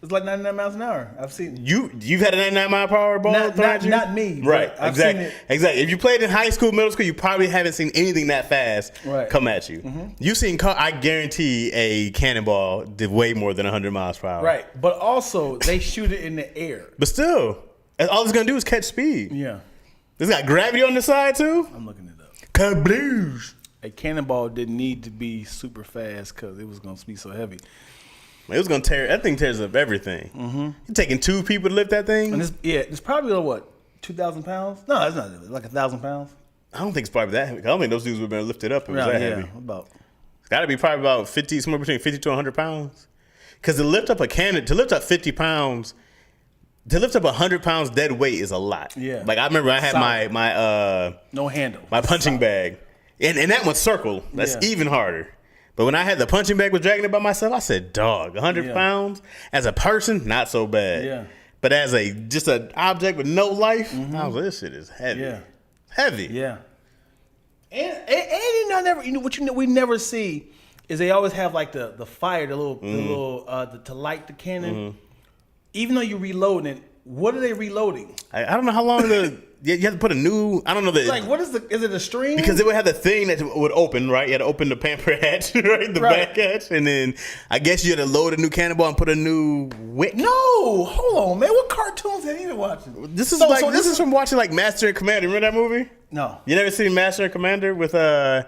It's like 99 miles an hour. I've seen it. You've had a 99 mile per hour ball thrown at you? Not me. Right. I've seen it. Exactly. If you played in high school, middle school, you probably haven't seen anything that fast come at you. Mm-hmm. You've seen, I guarantee a cannonball did way more than 100 miles per hour. Right. But also, they shoot it in the air. But still, all it's going to do is catch speed. Yeah. It's got gravity on the side, too? I'm looking it up. Kabloosh. A cannonball didn't need to be super fast because it was going to be so heavy. It was gonna tear. That thing tears up everything. Mm-hmm. You taking 2 people to lift that thing? And it's probably what 2,000 pounds? No, it's not like 1,000 pounds. I don't think it's probably that heavy. I don't think those dudes would have been lifted up if it was that heavy. About. It's got to be probably about 50, somewhere between 50 to 100 pounds. Because to lift up a cannon, to lift up 50 pounds, to lift up 100 pounds dead weight is a lot. Yeah. Like I remember I had my no handle. My punching bag. And that one's circle. That's even harder. But when I had the punching bag was dragging it by myself, I said, dog, 100 pounds as a person, not so bad. Yeah. But as just an object with no life, I was like, this shit is heavy. Yeah. Heavy. Yeah. And we never see is they always have like the fire, the little to light the cannon. Even though you're reloading it, what are they reloading? I don't know how long you have to put a new. I don't know like what is it a string? Because it would have the thing that would open, right? You had to open the pamper hatch, right? The back hatch, and then I guess you had to load a new cannonball and put a new wick. No, hold on, man. What cartoons have you been watching? This is from watching like Master and Commander. Remember that movie? No, you never seen Master and Commander with the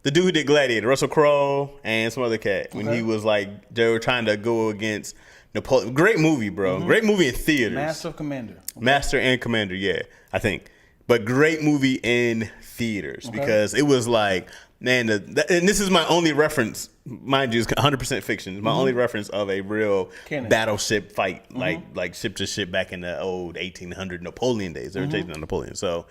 dude who did Gladiator, Russell Crowe, and some other cat when he was like they were trying to go against Napoleon. Great movie, bro. Great movie in theaters. Master of Commander. Master and Commander, yeah, I think. But great movie in theaters because it was like, man, and this is my only reference, mind you, it's 100% fiction. It's my only reference of a real battleship fight, like ship to ship back in the old 1800 Napoleon days. They were chasing on Napoleon. So,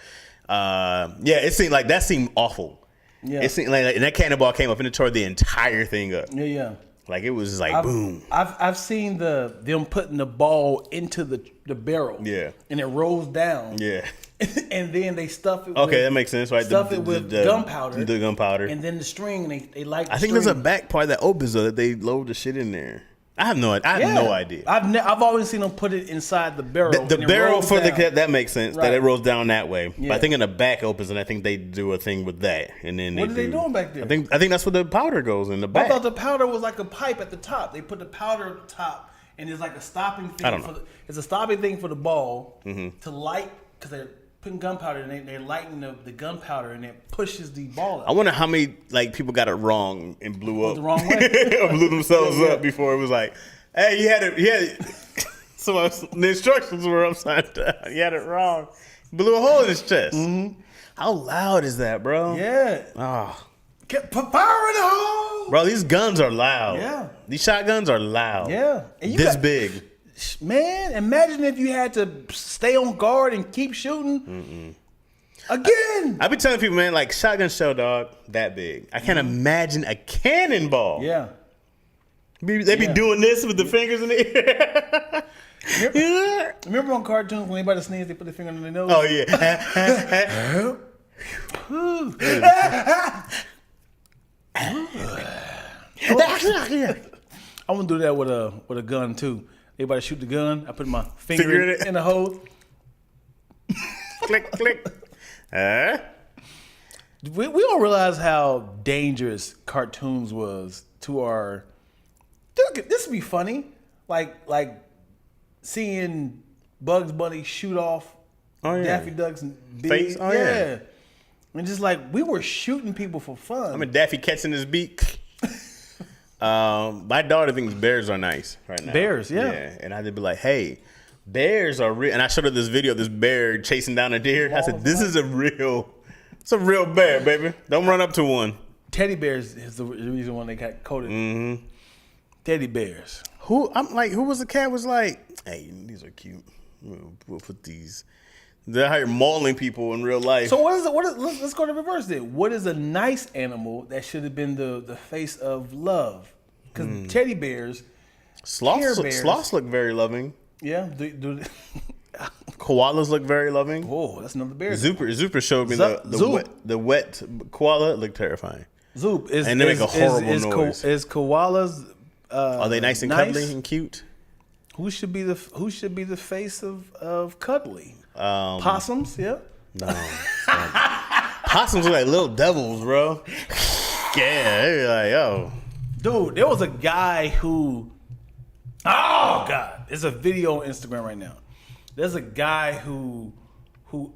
it seemed like that seemed awful. Yeah. It seemed like, and that cannonball came up and it tore the entire thing up. Yeah. Like it was just like boom. I've seen them putting the ball into the barrel. Yeah. And it rolls down. Yeah. And then they stuff it. Okay, that makes sense, right? Stuff it with gunpowder. The gunpowder. And then the string. And they light. I think there's a back part that opens though that they load the shit in there. I have no idea. I've always seen them put it inside the barrel. The barrel for that makes sense that it rolls down that way. Yeah. But I think in the back opens, and I think they do a thing with that. And then what are they doing back there? I think that's where the powder goes in the back. I thought the powder was like a pipe at the top. They put the powder at the top, and there's like a stopping thing. I don't know. It's a stopping thing for the ball to light because they're putting gunpowder and they're lighting the gunpowder and it pushes the ball up. I wonder how many people got it wrong and blew up the wrong way, or blew themselves up before it was like, hey, you had it. So the instructions were upside down. You had it wrong. Blew a hole in his chest. How loud is that, bro? Yeah. Oh. Put fire in the hole. Bro, these guns are loud. Yeah. These shotguns are loud. Yeah. And this big. Man, imagine if you had to stay on guard and keep shooting. Again. I be telling people, man, like shotgun shell, dog, that big. I can't imagine a cannonball. Yeah. They be doing this with the fingers in the air. Remember on cartoons when anybody sneezes, they put their finger on their nose? Oh, yeah. I want to do that with a gun, too. Everybody shoot the gun. I put my finger in the hole. Click, click. We don't realize how dangerous cartoons was to our... This would be funny. Like seeing Bugs Bunny shoot off Daffy Duck's face. Oh, yeah. And just like we were shooting people for fun. I mean, Daffy catching his beak. My daughter thinks bears are nice right now. Bears, yeah. And I would be like, hey, bears are real. And I showed her this video of this bear chasing down a deer. I said, this is a real bear, baby. Don't run up to one. Teddy bears is the reason why they got coated. Teddy bears. Who was the cat was like, hey, these are cute. We'll put these. They're how you're mauling people in real life. So let's go to reverse then. What is a nice animal that should have been the face of love? Because teddy bears, sloths look very loving. Yeah. Koalas look very loving. Oh, that's another bear. Zuper showed me the wet koala looked terrifying. Zoop is and they make a horrible noise. Is koalas? Are they nice and cuddly and cute? Who should be the face of cuddly? Possums, yeah. No. Possums are like little devils, bro. Yeah, they're like, oh. Dude, there was a guy who, oh God, there's a video on Instagram right now. There's a guy who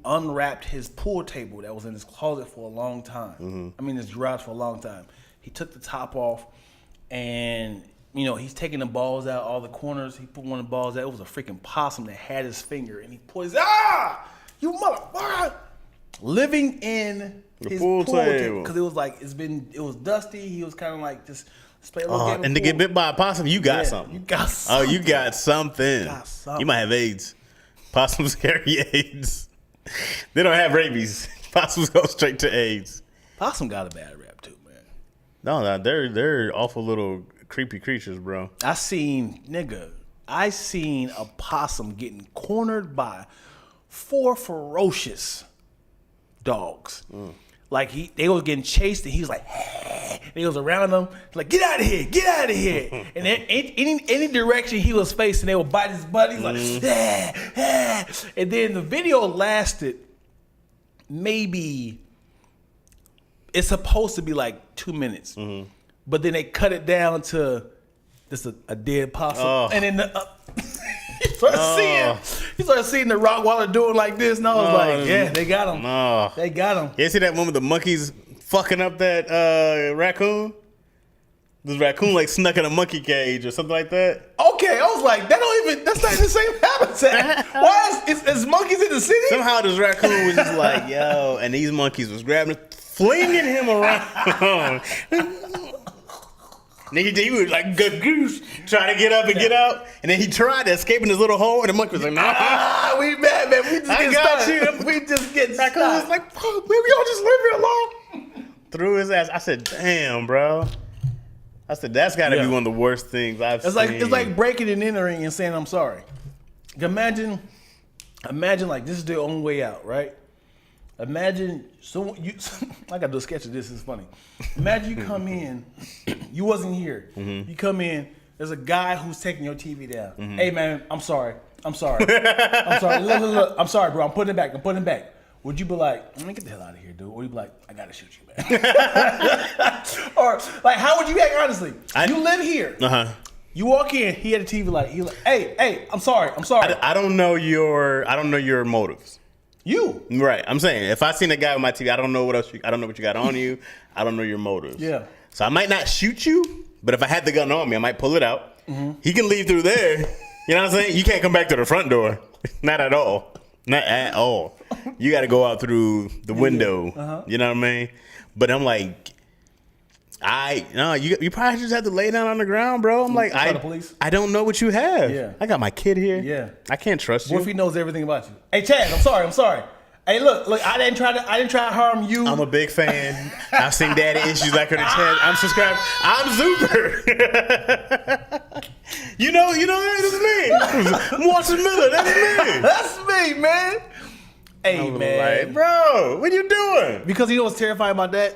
unwrapped his pool table that was in his closet for a long time. I mean, his garage for a long time. He took the top off and, he's taking the balls out, all the corners. He put one of the balls out. It was a freaking possum that had his finger and he poised, you motherfucker. living in his pool pool table. because it was like it was dusty. He was kind of like just let's play a little game. And to get bit by a possum, you got something. You got something. Oh, you got something. Got something. You might have AIDS. Possums carry AIDS. They don't have rabies. Possums go straight to AIDS. Possum got a bad rap too, man. No, they're awful little creepy creatures, bro. I seen a possum getting cornered by 4 ferocious dogs. Like they was getting chased, and he was like, and he was around them, like, get out of here, get out of here. And then any direction he was facing, they would bite his butt. He's like, and then the video lasted maybe, it's supposed to be like 2 minutes, but then they cut it down to just a dead possum, and then you started seeing the Rottweiler doing like this, and I was like, yeah, they got him. They got him. You see that one with the monkeys fucking up that raccoon? This raccoon like snuck in a monkey cage or something like that. Okay, I was like, that's not in the same habitat. Why is monkeys in the city? Somehow this raccoon was just like, yo, and these monkeys was grabbing, flinging him around. Nigga, he was like good goose, trying to get up and get out, and then he tried to escape in his little hole, and the monkey was like, "Nah, we bad, man. We just I get got started. you." We just get Raccoon started. was like, "Fuck, maybe y'all just leave me alone." Threw his ass. I said, "Damn, bro." I said, "That's got to be one of the worst things I've seen." It's like breaking and entering and saying I'm sorry. Imagine like this is the only way out, right? Imagine I gotta do a sketch of this. It's funny. Imagine you come in, you wasn't here. You come in. There's a guy who's taking your TV down. Hey man, I'm sorry. I'm sorry. Look. I'm sorry, bro. I'm putting it back. Would you be like, get the hell out of here, dude? Or would you be like, I gotta shoot you, man? Or like, how would you act honestly? You live here. You walk in. He had a TV light. He like, hey, I'm sorry. I don't know your motives. You Right. I'm saying if I seen a guy with my TV, I don't know what else. I don't know what you got on you. I don't know your motives. Yeah. So I might not shoot you, but if I had the gun on me, I might pull it out. He can leave through there. You know what I'm saying? You can't come back to the front door. Not at all. Not at all. You got to go out through the window. You know what I mean? But I'm like, you probably just have to lay down on the ground, bro. I'm like, Call the police? I don't know what you have. Yeah. I got my kid here. Yeah. I can't trust you. What if he knows everything about you? Hey, Chaz, I'm sorry. Hey, look, I didn't try to harm you. I'm a big fan. I've seen daddy issues like her to Chaz. I'm subscribed. I'm super. you know, that's me. Watson Miller, that's me. That's me, man. Hey, man. Like, bro, what you doing? Because you know what's terrifying about that?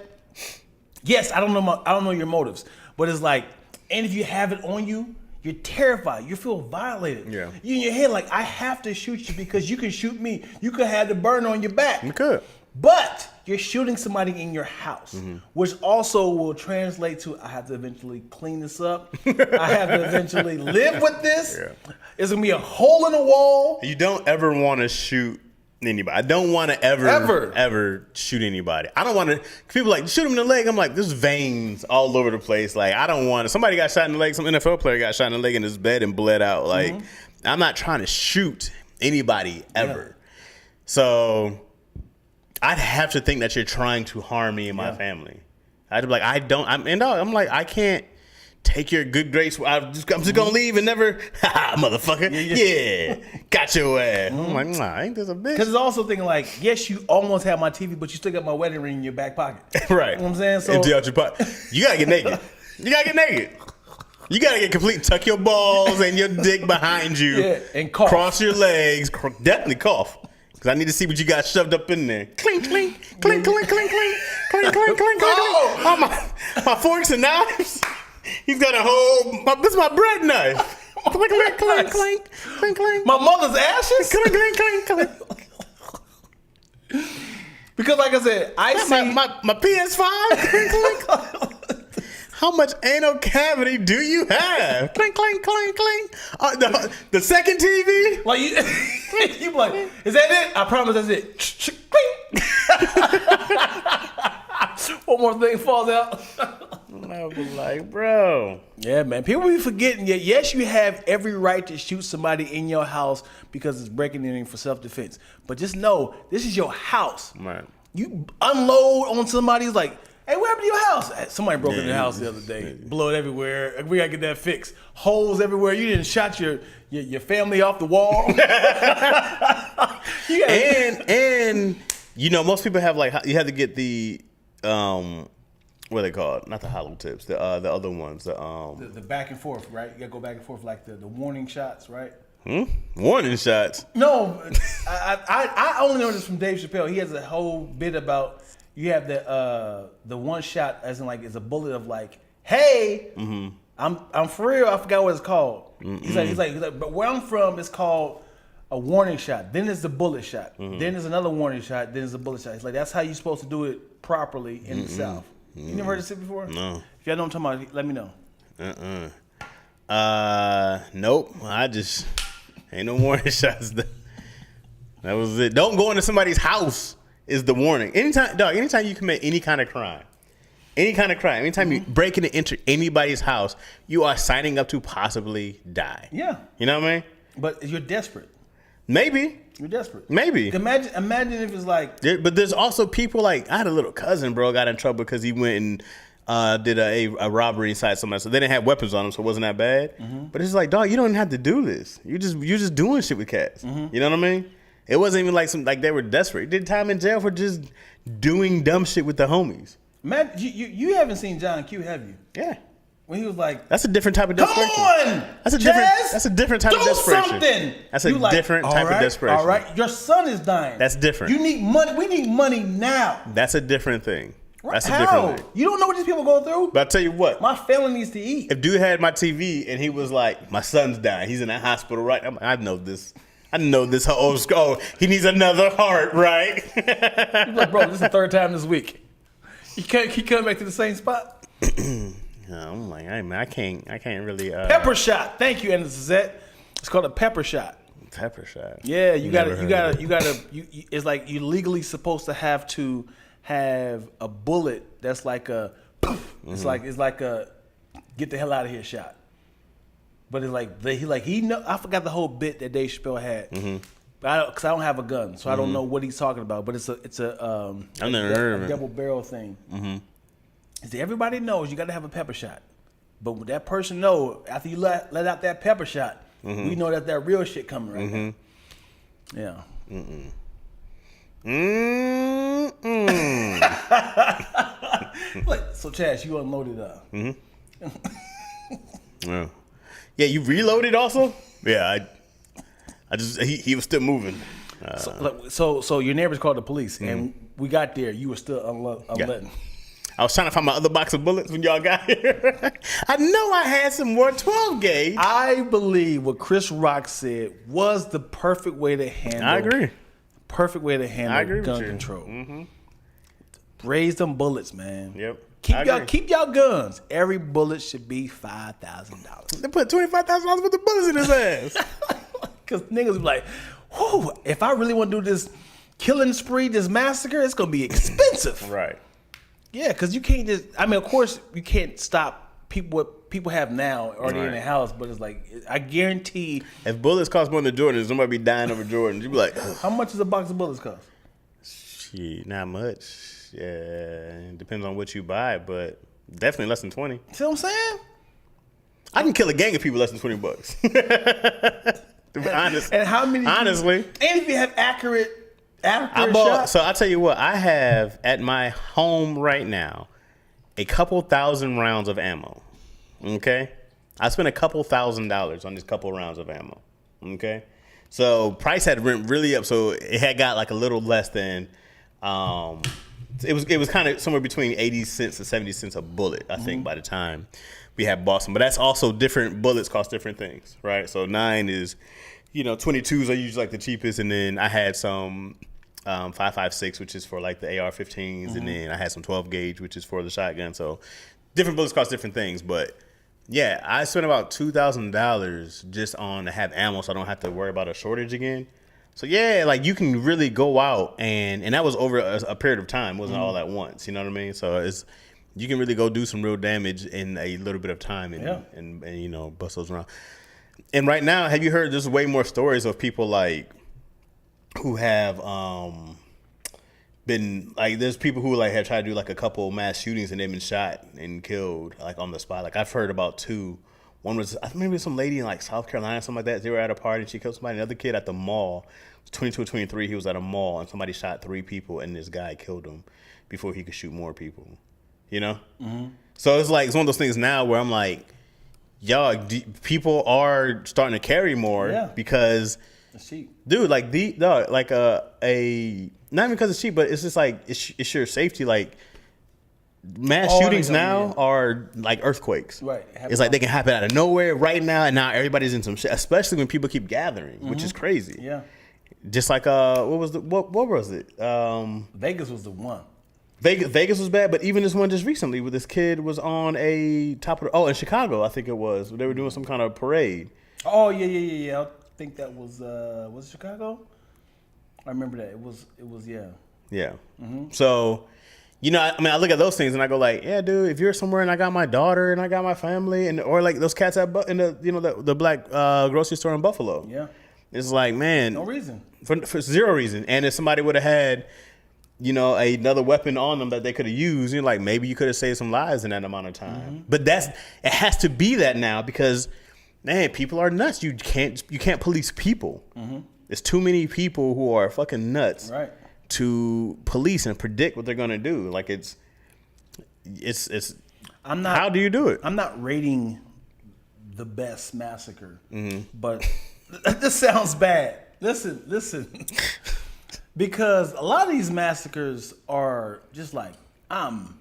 Yes, I don't know your motives, but it's like, and if you have it on you, you're terrified. You feel violated. Yeah. You in your head like, I have to shoot you because you can shoot me. You could have the burn on your back. You could. But you're shooting somebody in your house, which also will translate to I have to eventually clean this up. I have to eventually live with this. Yeah. It's gonna be a hole in the wall. You don't ever want to shoot anybody. I don't want to ever shoot anybody. I don't want to. People like shoot him in the leg. I'm like, there's veins all over the place. Like I don't want. Somebody got shot in the leg. Some NFL player got shot in the leg in his bed and bled out. Like I'm not trying to shoot anybody ever. Yeah. So I'd have to think that you're trying to harm me and my family. I'd be like, I'm like, I can't take your good grace. I'm just gonna leave and never, motherfucker. Yeah, got your ass. I'm like, nah, ain't this a bitch? Because it's also thinking like, yes, you almost have my TV, but you still got my wedding ring in your back pocket. Right. You know what I'm saying? So empty out your pocket. You gotta get naked. You gotta get complete. Tuck your balls and your dick behind you. Yeah, and cough. Cross your legs. Definitely cough. Because I need to see what you got shoved up in there. Clink, clink, clink, clink, clink, clink, clink, clink, clink, clink. Oh, my forks and knives. He's got a whole. This is my bread knife. Clink, clink, clink, clink, clink, clink. My mother's ashes. Clink, clink, clink, clink. Because, like I said, I see my PS5. Clink, clink. How much anal cavity do you have? Clink, clink, clink, clink. The second TV. Like you be like, is that it? I promise that's it. Clink. One more thing falls out. Oh I was like, bro. Yeah, man. People be forgetting. Yes, you have every right to shoot somebody in your house because it's breaking in for self-defense. But just know, this is your house. Right. You unload on somebody's like, hey, what happened to your house? Somebody broke into the house the other day. Blood everywhere. We got to get that fixed. Holes everywhere. You didn't shot your family off the wall. and you know, most people have like, you have to get the, what are they called? Not the hollow tips. The other ones. The back and forth, right? You got to go back and forth like the warning shots, right? Warning shots? No. I only know this from Dave Chappelle. He has a whole bit about, you have the one shot as in like it's a bullet of like, hey, I'm for real. I forgot what it's called. He's like, but where I'm from, it's called a warning shot. Then there's the bullet shot. Then there's another warning shot. Then there's a bullet shot. It's like that's how you're supposed to do it properly in the South. You never heard this shit before? No. If y'all know what I'm talking about, let me know. Nope. I just ain't no warning shots. That was it. Don't go into somebody's house is the warning. Anytime you commit any kind of crime, anytime you break in and enter anybody's house, you are signing up to possibly die. Yeah. You know what I mean? But you're desperate. Maybe. You're desperate. Maybe. Imagine if it's like. But there's also people like, I had a little cousin, bro, got in trouble because he went and did a robbery inside somebody. So they didn't have weapons on them, so it wasn't that bad. But it's like, dog, you don't have to do this. You're just doing shit with cats. You know what I mean? It wasn't even like they were desperate. Did time in jail for just doing dumb shit with the homies. Man, you haven't seen John Q, have you? Yeah. When he was like, that's a different type of desperation. Come on, That's a different type of desperation. Something. That's a different type of desperation. All right, your son is dying. That's different. You need money. We need money now. That's a different thing. That's How? a different thing. You don't know what these people go through? But I tell you what, my family needs to eat. If dude had my TV and he was like, my son's dying, he's in a hospital, right? I know this. I know this whole skull. He needs another heart, right? You're like, bro, this is the third time this week. He coming back to the same spot. I'm like, hey man, I can't really. Pepper shot. Thank you, Anderson Suzette. It's called a pepper shot. Pepper shot. Yeah, you gotta. It's like you're legally supposed to have a bullet that's like a. It's like a get the hell out of here shot. But it's like he know. I forgot the whole bit that Dave Chappelle had. Because I don't have a gun, so I don't know what he's talking about. But it's a I've never heard of it. Double barrel thing. Everybody knows you got to have a pepper shot, but when that person know after you let out that pepper shot, we know that real shit coming right now. Yeah. So Chaz, you unloaded up. Yeah, you reloaded also. Yeah, I just he was still moving. So your neighbors called the police, and we got there. You were still unloading. Yeah. I was trying to find my other box of bullets when y'all got here. I know I had some more 12 gauge. I believe what Chris Rock said was the perfect way to handle. I agree. Perfect way to handle gun control. Raise them bullets, man. Yep. Keep y'all guns. Every bullet should be $5,000. They put $25,000 worth of bullets in his ass. Because niggas be like, whew, if I really want to do this killing spree, this massacre, it's gonna be expensive. Right. Yeah, because you can't just. I mean, of course, you can't stop people. What people have now already in their house, but it's like I guarantee. If bullets cost more than Jordans, somebody be dying over Jordans. You be like, ugh. How much does a box of bullets cost? Shit, not much. Yeah, it depends on what you buy, but definitely less than 20. See what I'm saying? I can kill a gang of people less than $20. To be honest. And how many? Honestly, and if you have accurate shots. So I tell you what, I have at my home right now a couple thousand rounds of ammo. Okay, I spent a couple $1,000s on this couple rounds of ammo. Okay, so price had went really up, so it had got like a little less than. It was kind of somewhere between 80 cents and 70 cents a bullet, I think, by the time we had bought some. But that's also different. Bullets cost different things, right? So 9 is, 22s are usually like the cheapest, and then I had some 5.56, which is for like the AR-15s, and then I had some 12 gauge, which is for the shotgun. So different bullets cost different things, but yeah, I spent about $2,000 just on to have ammo, so I don't have to worry about a shortage again. So yeah, like you can really go out and that was over a period of time, wasn't all at once. You know what I mean? So You can really go do some real damage in a little bit of time and, Yeah. and you know, bust those around. And right now, have you heard there's way more stories of people like who have been like there's people who like have tried to do like a couple mass shootings and they've been shot and killed like on the spot. Like I've heard about 2. One was I think maybe some lady in like South Carolina or something like that. They were at a party and she killed somebody. Another kid at the mall, 22 or 23, he was at a mall and somebody shot 3 people and this guy killed him before he could shoot more people. You know? Mm-hmm. So it's like it's one of those things now where I'm like, y'all, people are starting to carry more because it's cheap. Dude, like not even because it's cheap, but it's just like it's your safety. Like mass shootings now are like earthquakes. Right. It's like they can happen out of nowhere right now, and now everybody's in some shit. Especially when people keep gathering, which is crazy. Yeah. Just like what was it? Vegas was the one. Vegas was bad, but even this one just recently, where this kid was on a top of in Chicago, I think it was. They were doing some kind of parade. Oh yeah. I think that was it Chicago? I remember that. It was yeah. Yeah. Mm-hmm. So, you know, I mean, I look at those things and I go like, yeah, dude, if you're somewhere and I got my daughter and I got my family and or like those cats in the black grocery store in Buffalo. Yeah. It's like, man, no reason. For zero reason. And if somebody would have had, you know, another weapon on them that they could have used, like maybe you could have saved some lives in that amount of time. Mm-hmm. But it has to be that now because man, people are nuts. You can't police people. Mm-hmm. There's too many people who are fucking nuts to police and predict what they're gonna do. Like it's. I'm not. How do you do it? I'm not rating the best massacre, but this sounds bad. Listen, because a lot of these massacres are just like I'm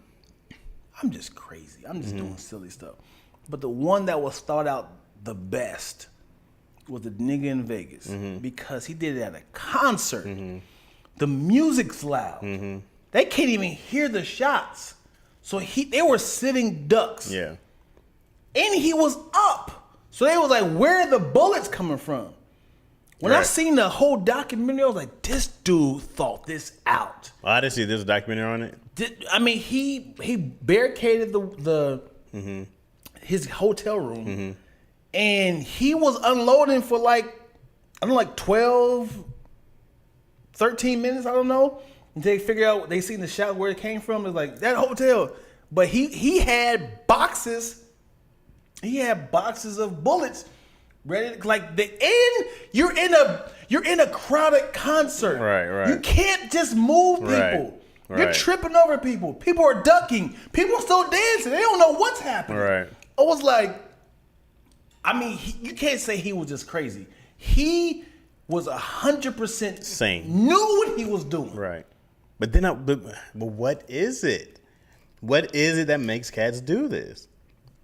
just crazy. I'm just doing silly stuff. But the one that was thought out the best was the nigga in Vegas because he did it at a concert. The music's loud. They can't even hear the shots. So they were sitting ducks. Yeah. And he was up. So they was like, where are the bullets coming from? When I seen the whole documentary, I was like, this dude thought this out. Well, I didn't see there's a documentary on it. I mean, he barricaded his hotel room, and he was unloading for like 12, 13 minutes. I don't know. Until they figure out they seen the shot where it came from. It's like that hotel, but he had boxes. He had boxes of bullets ready. Like you're in a crowded concert. Right. You can't just move people. Right. You're tripping over people. People are ducking. People are still dancing. They don't know what's happening. Right. I was like, I mean, you can't say he was just crazy. He was 100% sane. Knew what he was doing. Right. But then, but what is it? What is it that makes cats do this?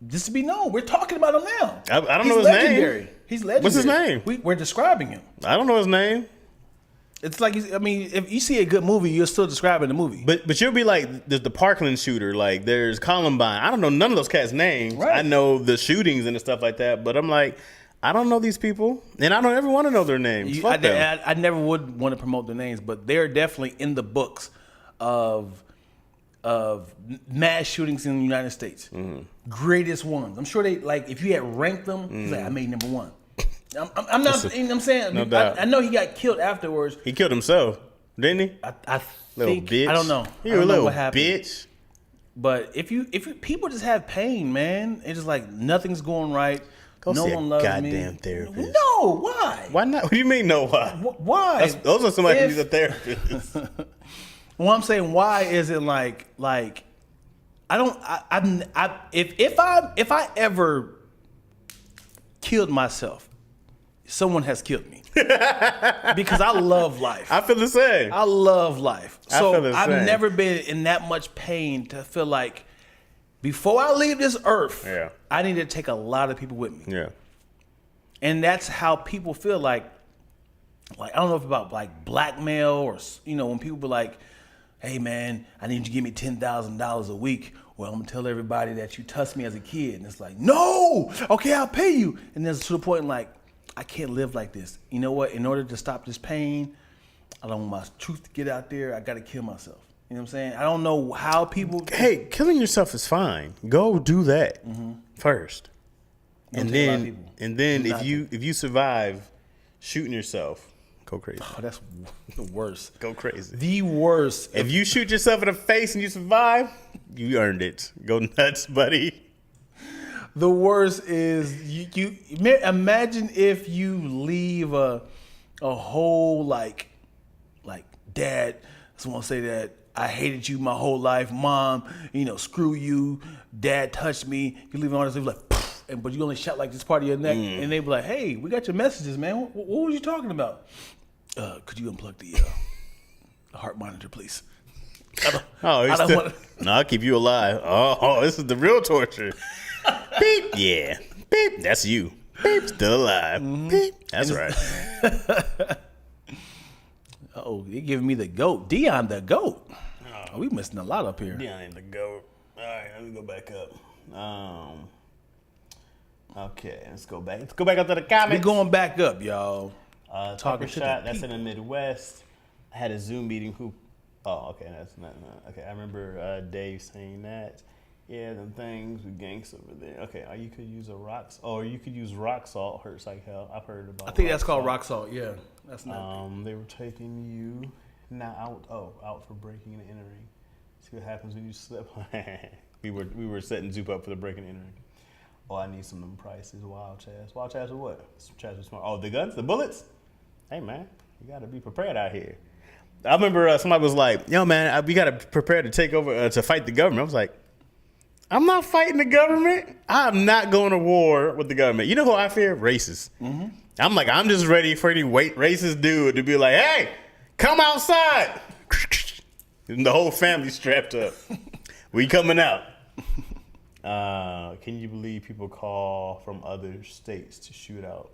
Just to be known, we're talking about him now. I don't know his name. He's legendary. What's his name? We're describing him. I don't know his name. It's like, I mean, if you see a good movie, you're still describing the movie. But you'll be like, there's the Parkland shooter, like there's Columbine. I don't know none of those cats' names. Right. I know the shootings and the stuff like that, but I'm like, I don't know these people, and I don't ever want to know their names. Fuck them. I never would want to promote their names, but they're definitely in the books of mass shootings in the United States. Greatest ones. I'm sure they, like, if you had ranked them, he's like, I made number one. I'm not, you know what I'm saying? No doubt. I know he got killed afterwards. He killed himself, didn't he? I little think, bitch. I don't know. You I don't a know little what happened. bitch. But if you people just have pain, man. It's just like nothing's going right. Go no see one a loves goddamn me. therapist. No, why? Why not? What do you mean no why? Why? Those are somebody who needs a therapist. Well, I'm saying, why is it like I don't if I ever killed myself, someone has killed me. Because I love life. I feel the same. I love life. So I feel the I've same. never been in that much pain to feel like before I leave this earth, I need to take a lot of people with me. Yeah. And that's how people feel like I don't know if about like blackmail or, you know, when people be like, hey man, I need you to give me $10,000 a week. Well, I'm gonna tell everybody that you touched me as a kid. And it's like, no, okay, I'll pay you. And then to the point like, I can't live like this. You know what? In order to stop this pain, I don't want my truth to get out there. I gotta kill myself. You know what I'm saying? I don't know how people. Hey, killing yourself is fine. Go do that first, and take a lot of people. then Do not if you survive shooting yourself, go crazy. Oh, that's the worst. Go crazy. The worst. If you shoot yourself in the face and you survive, you earned it. Go nuts, buddy. The worst is you imagine if you leave a whole like dad. I just want to say that I hated you my whole life, mom. Screw you. Dad touched me. You leaving all this like, poof, but you only shot like this part of your neck, and they be like, "Hey, we got your messages, man. What were you talking about? Could you unplug the heart monitor, please?" No, I'll keep you alive. Oh, this is the real torture. Beep, yeah. Beep, that's you. Beep, still alive. Beep, that's right. Oh, they're giving me the GOAT. Dion the GOAT. Oh, we missing a lot up here. Dion ain't the GOAT. All right, let me go back up. Okay, let's go back. Let's go back up to the comments. We going back up, y'all. Talking to shot. the That's people. in the Midwest. I had a Zoom meeting. Oh, okay, that's not. Okay, I remember Dave saying that. Yeah, them things with gangs over there. Okay, or you could use you could use rock salt. Hurts like hell. I've heard about. I think that's called rock salt. Yeah, that's not. They were taking you out for breaking and entering. See what happens when you slip. we were setting Zoop up for the breaking and entering. Oh, I need some of them prices. Wild Chaz. Wild Chaz or what? Chaz was smart. Oh, the guns, the bullets. Hey man, you gotta be prepared out here. I remember somebody was like, "Yo man, we gotta prepare to take over to fight the government." I was like, I'm not fighting the government. I'm not going to war with the government. You know who I fear? Racists. I'm like, I'm just ready for any racist dude to be like, hey, come outside. And the whole family strapped up. We coming out. Can you believe people call from other states to shoot out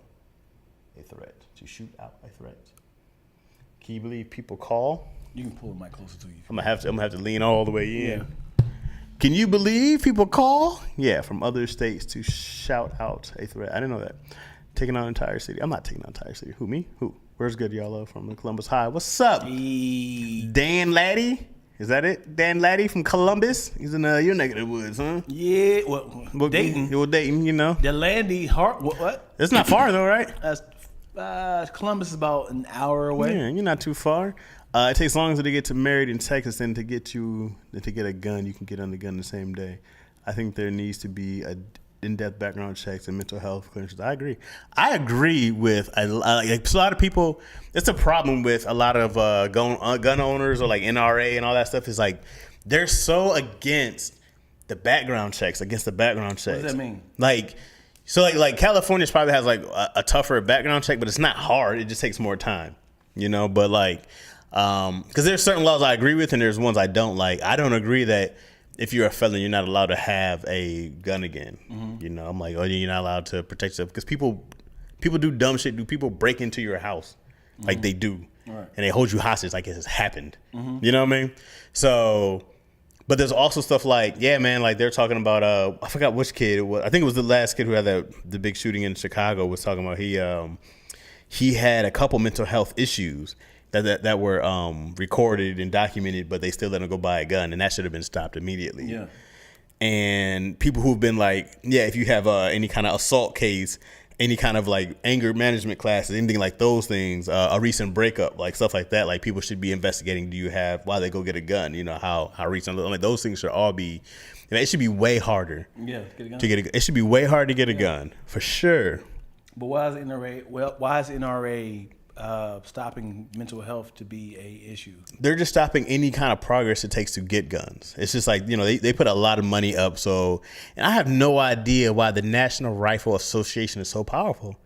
a threat? Can you believe people call? You can pull the mic closer to you. I'm gonna have to lean all the way in. Yeah. Can you believe people call? Yeah, from other states to shout out a threat. I didn't know that. Taking on an entire city. I'm not taking on an entire city. Who, me? Who? Where's good y'all from the Columbus High? What's up? Dan Laddie? Is that it? Dan Laddie from Columbus? He's in your neck of the woods, huh? Yeah, well, Dayton. Well, Dayton, you know. The Landy Hart. What? It's not far though, right? Columbus is about an hour away. Yeah, you're not too far. It takes longer to get to married in Texas than to get a gun. You can get on the gun the same day. I think there needs to be in-depth background checks and mental health clearances. I agree. I agree with a lot of people. It's a problem with a lot of gun owners or like NRA and all that stuff. Is like they're so against the background checks. What does that mean? Like California probably has like a tougher background check, but it's not hard. It just takes more time, But like. Because there's certain laws I agree with and there's ones I don't like. I don't agree that if you're a felon, you're not allowed to have a gun again. I'm like, you're not allowed to protect yourself because people do dumb shit. Do people break into your house like they do, right. And they hold you hostage like it has happened? You know what I mean? So, but there's also stuff like, yeah, man, like they're talking about I forgot which kid it was. I think it was the last kid who had the big shooting in Chicago was talking about he had a couple mental health issues. That were recorded and documented, but they still let him go buy a gun, and that should have been stopped immediately. Yeah. And people who've been like, yeah, if you have any kind of assault case, any kind of like anger management classes, anything like those things, a recent breakup, like stuff like that, like people should be investigating. Do you have why they go get a gun? How recent? Like those things should all be. It should be way harder. Yeah, to get a gun. It should be way hard to get a gun for sure. But why is NRA? Well, why is NRA? Stopping mental health to be a issue? They're just stopping any kind of progress it takes to get guns. It's just like, they put a lot of money up. So, and I have no idea why the National Rifle Association is so powerful.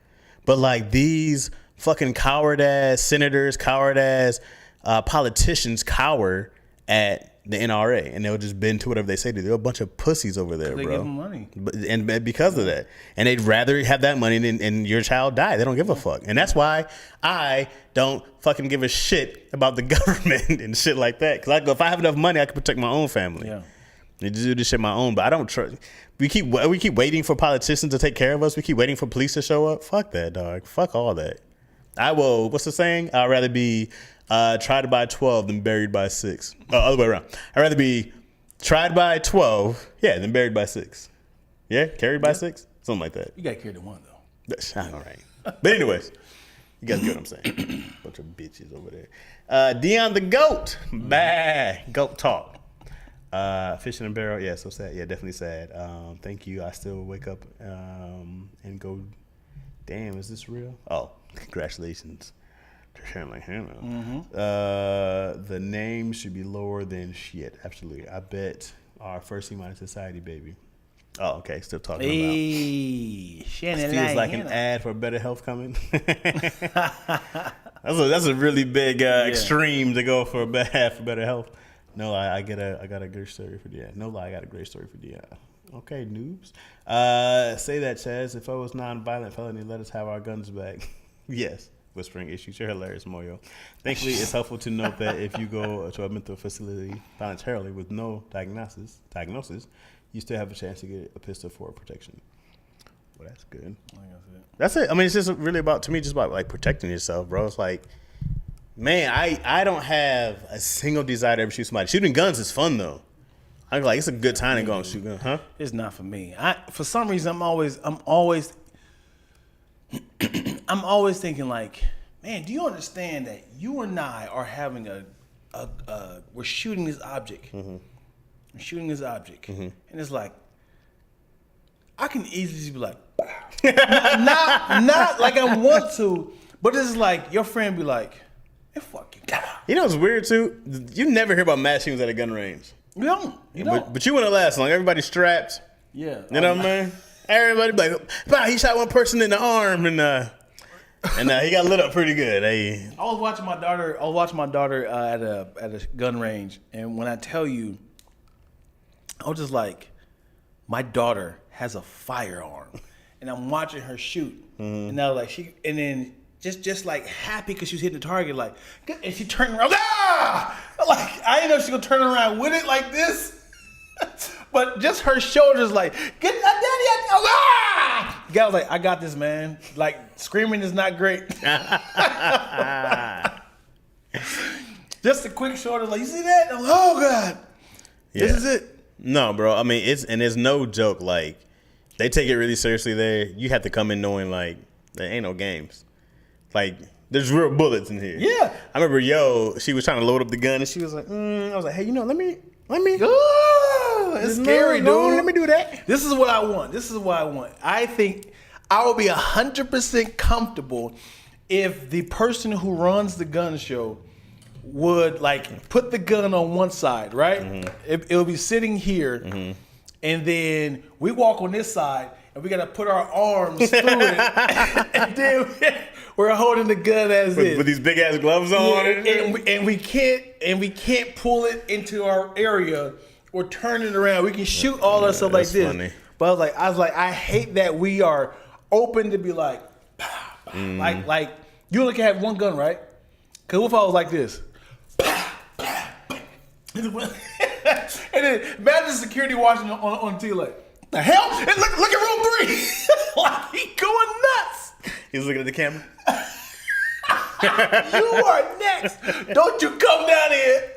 But like these fucking coward ass senators, coward ass politicians cower at the NRA and they'll just bend to whatever they say. They're a bunch of pussies over there, bro. They give them money. And because of that. And they'd rather have that money than your child die. They don't give a fuck. And that's why I don't fucking give a shit about the government and shit like that. Because if I have enough money, I can protect my own family. Yeah. And just do this shit my own. But I don't trust. We keep waiting for politicians to take care of us. We keep waiting for police to show up. Fuck that, dog. Fuck all that. What's the saying? I'd rather be Tried by 12 than buried by 6. Other way around. I'd rather be tried by 12, than buried by 6. Yeah, carried by 6, something like that. You got carried to one though. That's all right. But anyways, you guys get what I'm saying. Bunch of bitches over there. Dion the goat. Bah. Goat talk. Fish in a barrel. Yeah, so sad. Yeah, definitely sad. Thank you. I still wake up and go, damn, is this real? Oh, congratulations. The name should be lower than shit. Absolutely. I bet our first human society, baby. Oh, okay. Still talking about. It feels like an ad for better health coming. That's a really big extreme to go for better health. No lie, I got a great story for Dion. No lie, I got a great story for Dion. Okay, noobs. Say that, Chaz. If I was non-violent felony, let us have our guns back. Yes. Whispering issues. You're hilarious, Moyo. Thankfully, it's helpful to note that if you go to a mental facility voluntarily with no diagnosis, you still have a chance to get a pistol for protection. Well, that's good. That's it. I mean, it's just really about, to me, just about like protecting yourself, bro. It's like, man, I don't have a single desire to ever shoot somebody. Shooting guns is fun though. I'm like, it's a good time to go and shoot guns, huh? It's not for me. For some reason, I'm always thinking like, man, do you understand that you and I are having we're shooting this object. Mm-hmm. We're shooting this object. Mm-hmm. And it's like, I can easily just be like, not like I want to, but it's like your friend be like, hey, fuck you. You know what's weird too? You never hear about mass shootings at a gun range. You don't. But you wouldn't last long. Everybody's strapped. Yeah. You know what I mean? Everybody be like, wow, he shot one person in the arm and he got lit up pretty good. Hey. I was watching my daughter at a gun range, and when I tell you, I was just like, my daughter has a firearm, and I'm watching her shoot, and now like and then just like happy because she was hitting the target, like, and she turned around, like I didn't know she was gonna turn around with it like this. But just her shoulders, like, get that daddy! The guy was like, I got this, man. Like, screaming is not great. Just a quick shoulder, like, you see that? I'm like, oh God, This is it. No, bro. I mean, it's no joke. Like, they take it really seriously there. You have to come in knowing like there ain't no games. Like, there's real bullets in here. Yeah. I remember, she was trying to load up the gun, and she was like, I was like, hey, let me. It's scary, dude. Let me do that. This is what I want. I think I will be 100% comfortable if the person who runs the gun show would like put the gun on one side, right? Mm-hmm. It'll be sitting here, mm-hmm. and then we walk on this side, and we got to put our arms through it, and then we're holding the gun as is with these big ass gloves on, and we can't pull it into our area or turn it around. We can shoot all that stuff like this. Funny. But I was like, I hate that we are open to be like, like you only can have one gun, right? Because what if I was like this? And then imagine security watching on TV like, the hell? And look at room 3. Like, he going nuts. He's looking at the camera. You are next. Don't you come down here.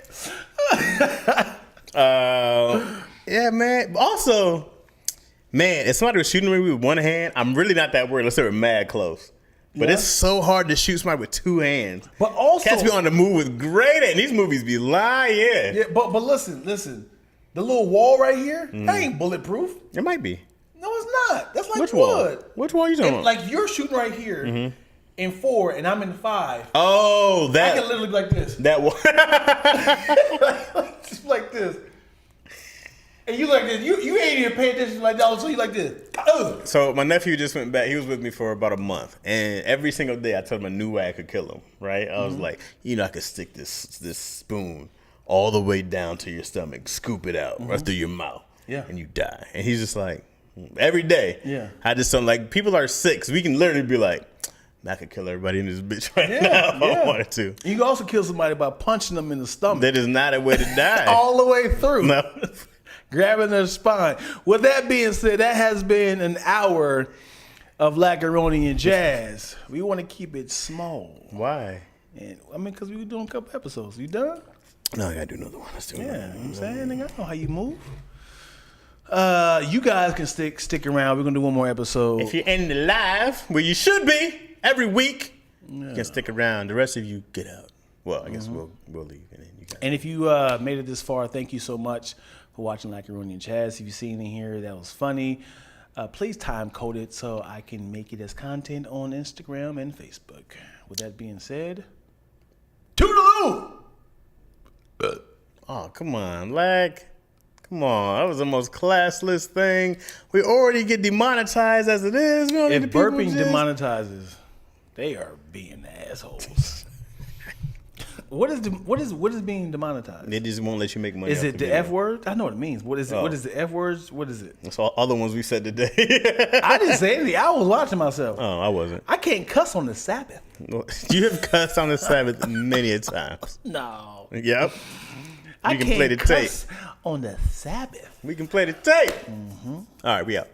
Yeah, man. Also, man, if somebody was shooting me with one hand, I'm really not that worried. Let's say we're mad close. But it's so hard to shoot somebody with two hands. But also, cats be on the move with great, and these movies be lying. Yeah, but listen. The little wall right here, that ain't bulletproof. It might be. No, it's not. That's like Which wood. Wall? Which wall are you talking about? Like you're shooting right here in 4, and I'm in 5. Oh, that. I can literally be like this. That one. Just like this. And you like this. You ain't even paying attention like that. So you like this. Ugh. So my nephew just went back. He was with me for about a month, and every single day I told him a new way I could kill him. Right? I was like, I could stick this spoon all the way down to your stomach, scoop it out right through your mouth, and you die. And he's just like, every day. Yeah. I just don't like. People are sick, so we can literally be like, I could kill everybody in this bitch right now if I wanted to. You can also kill somebody by punching them in the stomach. That is not a way to die. All the way through. No. Grabbing their spine. With that being said, that has been an hour of Lackaroni and Chaz. We want to keep it small. Why? And I mean, because we were doing a couple episodes. You done? No, I gotta do another one. Let's do Yeah, another you know one. what I'm saying? Nigga, I know how you move. You guys can stick around. We're gonna do one more episode. If you're in the live, where you should be every week, you can stick around. The rest of you get out. Well, I guess we'll leave, and then you guys. And if you made it this far, thank you so much for watching Lackaroni Chaz. If you've seen in here that was funny, please time code it so I can make it as content on Instagram and Facebook. With that being said, toodaloo! Oh, come on, Lack. Come on, that was the most classless thing. We already get demonetized as it is. We don't If need the people burping just- demonetizes, they are being assholes. What is being demonetized? They just won't let you make money. Is off it the video. F word? I know what it means. What is it? Oh. What is the F words? What is it? That's all other ones we said today. I didn't say anything. I was watching myself. Oh, I wasn't. I can't cuss on the Sabbath. You have cussed on the Sabbath many a times. No. Yep. I can can't play the tape. cuss on the Sabbath. We can play the tape. All right, we out.